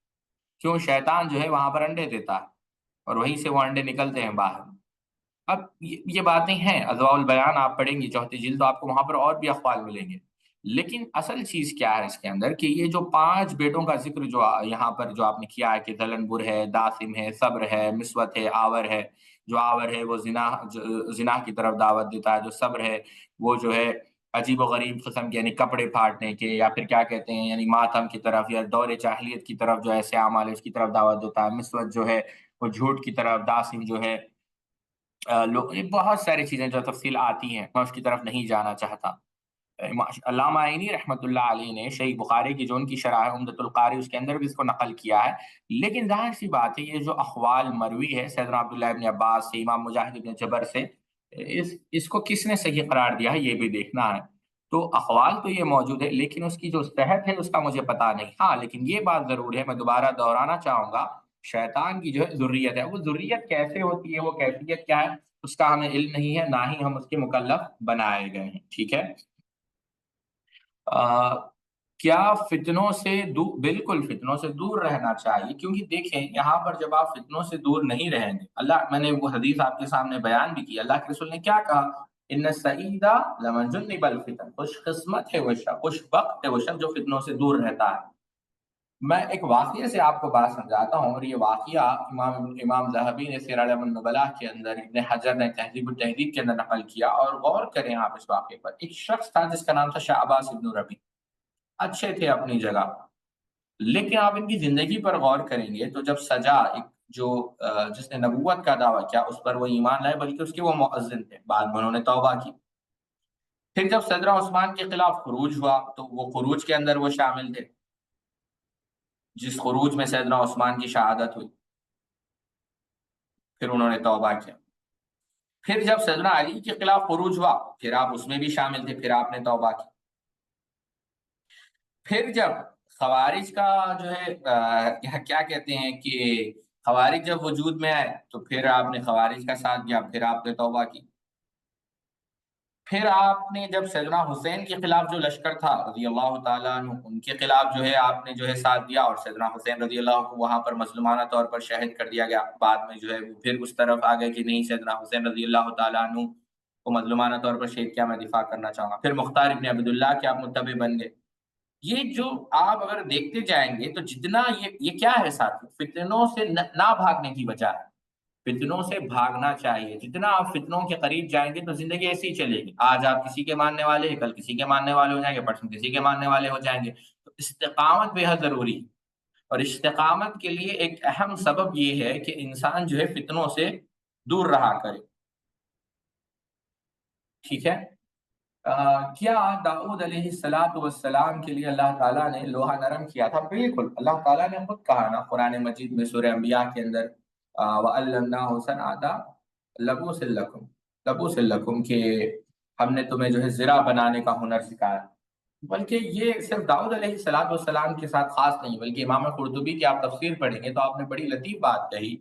کیوں؟ شیطان جو ہے وہاں پر انڈے دیتا ہے اور وہیں سے وہ انڈے نکلتے ہیں باہر۔ اب یہ باتیں ہیں، اضواء البیان آپ پڑھیں گی چوتھی جلد تو آپ کو وہاں پر اور بھی اقوال ملیں گے، لیکن اصل چیز کیا ہے اس کے اندر، کہ یہ جو 5 بیٹوں کا ذکر جو یہاں پر جو آپ نے کیا ہے کہ ذلنبر ہے، داسم ہے، صبر ہے، مسوت ہے، آور ہے، جو آور ہے وہ زنا کی طرف دعوت دیتا ہے، جو صبر ہے وہ جو ہے عجیب و غریب قسم کے یعنی کپڑے پھاڑنے کے یا پھر کیا کہتے ہیں یعنی ماتم کی طرف یا دور جاہلیت کی طرف جو ایسے اعمال ہے اس کی طرف دعوت دیتا ہے، مسوت جو ہے وہ جھوٹ کی طرف، داسم جو ہے لوگ، یہ بہت ساری چیزیں جو تفصیل آتی ہیں، میں اس کی طرف نہیں جانا چاہتا۔ علامہ عینی رحمۃ اللہ علیہ نے صحیح بخاری کی جو ان کی شرح عمدۃ القاری اس کے اندر بھی اس کو نقل کیا ہے، لیکن ظاہر سی بات ہے یہ جو اقوال مروی ہے سیدنا عبداللہ ابن عباس سے، امام مجاہد ابن جبر سے، اس کو کس نے صحیح قرار دیا ہے یہ بھی دیکھنا ہے۔ تو اقوال تو یہ موجود ہے، لیکن اس کی جو صحت ہے اس کا مجھے پتا نہیں، ہاں لیکن یہ بات ضرور ہے، میں دوبارہ دہرانا چاہوں گا، شیطان کی جو ہے ذریت ہے، وہ ذریت کیسے ہوتی ہے، وہ کیفیت کیا ہے، اس کا ہمیں علم نہیں ہے، نہ ہی ہم اس کے مکلف بنائے گئے ہیں، ٹھیک ہے۔ کیا فتنوں سے بالکل فتنوں سے دور رہنا چاہیے، کیونکہ دیکھیں یہاں پر جب آپ فتنوں سے دور نہیں رہیں گے، میں نے وہ حدیث آپ کے سامنے بیان بھی کی، اللہ کے رسول نے کیا کہا، ان السعید لمن جنب الفتن، خوش قسمت ہے وہ شخص، خوش وقت ہے وہ شخص جو فتنوں سے دور رہتا ہے۔ میں ایک واقعے سے آپ کو بات سمجھاتا ہوں، اور یہ واقعہ امام ذہبی نے سیر اعلام النبلاء کے اندر، ابن حجر نے تہذیب التہذیب کے اندر نقل کیا، اور غور کریں آپ اس واقعے پر۔ ایک شخص تھا جس کا نام تھا شعباس ابن ربیع، اچھے تھے اپنی جگہ، لیکن آپ ان کی زندگی پر غور کریں گے تو جب سجا ایک جو جس نے نبوت کا دعویٰ کیا اس پر وہ ایمان لائے، بلکہ اس کے وہ مؤذن تھے، بعد میں انہوں نے توبہ کی۔ پھر جب صدر عثمان کے خلاف خروج ہوا تو وہ خروج کے اندر وہ شامل تھے، جس خروج میں سیدنا عثمان کی شہادت ہوئی، پھر انہوں نے توبہ کیا۔ پھر جب سیدنا علی کے خلاف خروج ہوا، پھر آپ اس میں بھی شامل تھے، پھر آپ نے توبہ کی۔ پھر جب خوارج کا جو ہے کیا کہتے ہیں کہ خوارج جب وجود میں آئے تو پھر آپ نے خوارج کا ساتھ دیا، پھر آپ نے توبہ کی۔ پھر آپ نے جب سیدنا حسین کے خلاف جو لشکر تھا رضی اللہ تعالیٰ عنہ، ان کے خلاف جو ہے آپ نے جو ہے ساتھ دیا، اور سیدنا حسین رضی اللہ عنہ کو وہاں پر مظلومانہ طور پر شہید کر دیا گیا۔ بعد میں جو ہے وہ پھر اس طرف آ گئے کہ نہیں، سیدنا حسین رضی اللہ تعالیٰ عنہ کو مظلومانہ طور پر شہید کیا، میں دفاع کرنا چاہوں گا۔ پھر مختار ابن عبداللہ کے آپ متبع بن گئے۔ یہ جو آپ اگر دیکھتے جائیں گے تو جتنا یہ کیا ہے ساتھ، فتنوں سے نہ بھاگنے کی وجہ ہے۔ فتنوں سے بھاگنا چاہیے، جتنا آپ فتنوں کے قریب جائیں گے تو زندگی ایسی ہی چلے گی۔ آج آپ کسی کے ماننے والے ہیں، کل کسی کے ماننے والے ہو جائیں گے، پرسوں کسی کے ماننے والے ہو جائیں گے۔ تو استقامت بے حد ضروری ہے، اور استقامت کے لیے ایک اہم سبب یہ ہے کہ انسان جو ہے فتنوں سے دور رہا کرے۔ ٹھیک ہے؟ کیا داؤد علیہ السلام کے لیے اللہ تعالیٰ نے لوہا نرم کیا تھا؟ بالکل، اللہ تعالیٰ نے خود کہا نا قرآن مجید میں سورہ انبیاء کے اندر، وَعَلَّمْنَاهُ صَنْعَةَ لَبُوسٍ لَكُمْ، کہ ہم نے تمہیں جو ہے زرہ بنانے کا ہنر سکھایا۔ بلکہ یہ صرف داؤد علیہ السلام کے ساتھ خاص نہیں، بلکہ امام قرطبی کی آپ تفسیر پڑھیں گے تو آپ نے بڑی لطیف بات کہی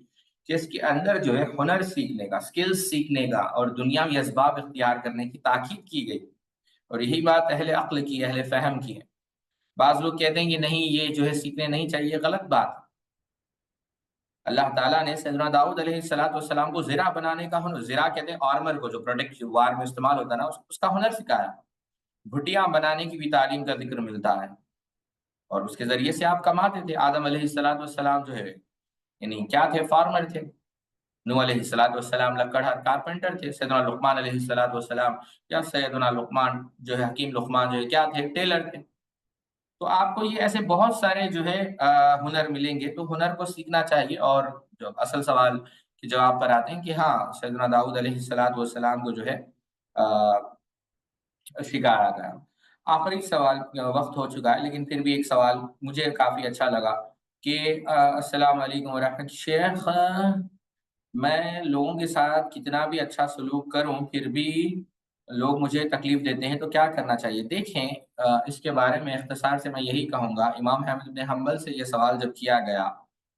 کہ اس کے اندر جو ہے ہنر سیکھنے کا، سکلز سیکھنے کا اور دنیاوی اسباب اختیار کرنے کی تاکید کی گئی، اور یہی بات اہل عقل کی، اہل فہم کی ہے۔ بعض لوگ کہتے ہیں کہ نہیں، یہ جو ہے سیکھنے نہیں چاہیے، غلط بات۔ اللہ تعالیٰ نے سیدنا داؤد علیہ السلام کو زرہ بنانے کا ہنر، زرہ کہتے ہیں آرمر کو، جو پروٹیکٹ وار میں استعمال ہوتا ہے نا، اس کا ہنر سکھایا۔ بھٹیاں بنانے کی بھی تعلیم کا ذکر ملتا ہے، اور اس کے ذریعے سے آپ کماتے تھے۔ آدم علیہ السلام جو ہے یعنی کیا تھے؟ فارمر تھے۔ نوح علیہ السلام لکڑہار کارپینٹر تھے۔ سیدنا لقمان علیہ السلام یا سیدنا لقمان جو ہے حکیم لقمان جو ہے کیا تھے؟ ٹیلر تھے۔ تو آپ کو یہ ایسے بہت سارے جو ہے ہنر ملیں گے، تو ہنر کو سیکھنا چاہیے۔ اور جو اصل سوال کے جواب پر آتے ہیں کہ ہاں، سیدنا داؤد علیہ السلام کو جو ہے شکار آتا ہے۔ آخری سوال، وقت ہو چکا ہے لیکن پھر بھی ایک سوال مجھے کافی اچھا لگا کہ السلام علیکم ورحمۃ شیخ، میں لوگوں کے ساتھ کتنا بھی اچھا سلوک کروں پھر بھی لوگ مجھے تکلیف دیتے ہیں، تو کیا کرنا چاہیے؟ دیکھیں، اس کے بارے میں اختصار سے میں یہی کہوں گا، امام احمد بن حنبل سے یہ سوال جب کیا گیا،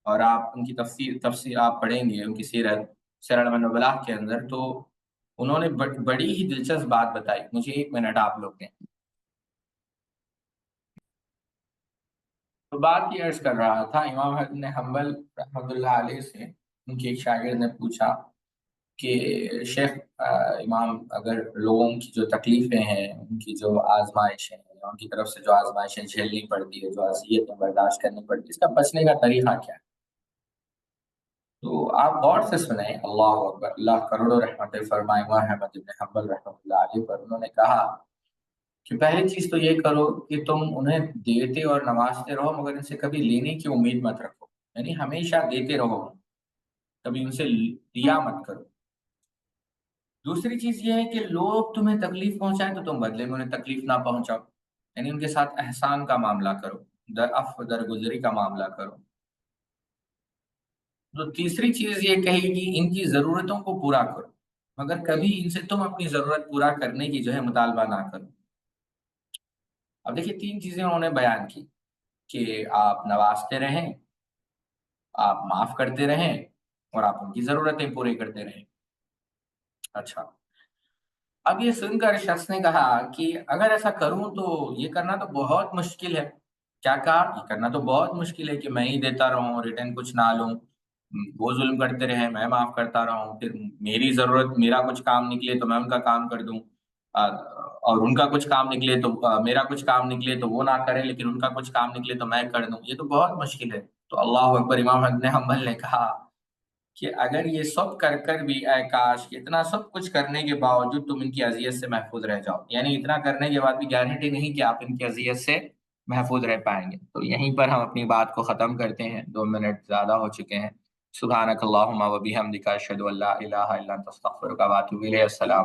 اور آپ ان کی تفسیر آپ پڑھیں گے، ان کی سیرت سیر اعلام النبلاء کے اندر، تو انہوں نے بڑی ہی دلچسپ بات بتائی۔ مجھے 1 منٹ آپ لوگ دیں۔ تو بات یہ عرض کر رہا تھا، امام احمد بن حنبل رحمۃ اللہ علیہ سے ان کے ایک شاگرد نے پوچھا کہ شیخ امام، اگر لوگوں کی جو تکلیفیں ہیں، ان کی جو آزمائشیں ہیں، ان کی طرف سے جو آزمائشیں جھیلنی پڑتی ہے، جو اذیتیں برداشت کرنی پڑتی ہے، اس کا بچنے کا طریقہ کیا ہے؟ تو آپ غور سے سنیں، اللہ اکبر، اللہ کروڑوں رحمتیں فرمائے امام احمد بن حنبل رحمۃ اللہ علیہ پر۔ انہوں نے کہا کہ پہلی چیز تو یہ کرو کہ تم انہیں دیتے اور نوازتے رہو، مگر ان سے کبھی لینے کی امید مت رکھو، یعنی ہمیشہ دیتے رہو، کبھی ان سے لیا مت کرو۔ دوسری چیز یہ ہے کہ لوگ تمہیں تکلیف پہنچائیں تو تم بدلے میں انہیں تکلیف نہ پہنچاؤ، یعنی ان کے ساتھ احسان کا معاملہ کرو، درگزری کا معاملہ کرو۔ تو تیسری چیز یہ کہی کہ ان کی ضرورتوں کو پورا کرو، مگر کبھی ان سے تم اپنی ضرورت پورا کرنے کی جو ہے مطالبہ نہ کرو۔ اب دیکھیے، 3 چیزیں انہوں نے بیان کی کہ آپ نوازتے رہیں، آپ معاف کرتے رہیں، اور آپ ان کی ضرورتیں پوری کرتے رہیں۔ اچھا، اب یہ سن کر شخص نے کہا کہ اگر ایسا کروں تو یہ کرنا تو بہت مشکل ہے۔ کیا کہا؟ یہ کرنا تو بہت مشکل ہے کہ میں ہی دیتا رہوں، ریٹرن کچھ نہ لوں، وہ ظلم کرتے رہیں، میں معاف کرتا رہوں، پھر میری ضرورت، میرا کچھ کام نکلے تو میں ان کا کام کر دوں، اور ان کا کچھ کام نکلے تو میرا کچھ کام نکلے تو وہ نہ کرے، لیکن ان کا کچھ کام نکلے تو میں کر دوں، یہ تو بہت مشکل ہے۔ تو اللہ اکبر، امام احمد بن حنبل نے کہا کہ اگر یہ سب کر بھی اے کاش کہ اتنا سب کچھ کرنے کے باوجود تم ان کی اذیت سے محفوظ رہ جاؤ، یعنی اتنا کرنے کے بعد بھی گارنٹی نہیں کہ آپ ان کی اذیت سے محفوظ رہ پائیں گے۔ تو یہیں پر ہم اپنی بات کو ختم کرتے ہیں، 2 منٹ زیادہ ہو چکے ہیں۔ سبحانک اللہم و بحمدک، اشہد ان لا الہ الا انت، استغفرک و اتوب الیک۔ السلام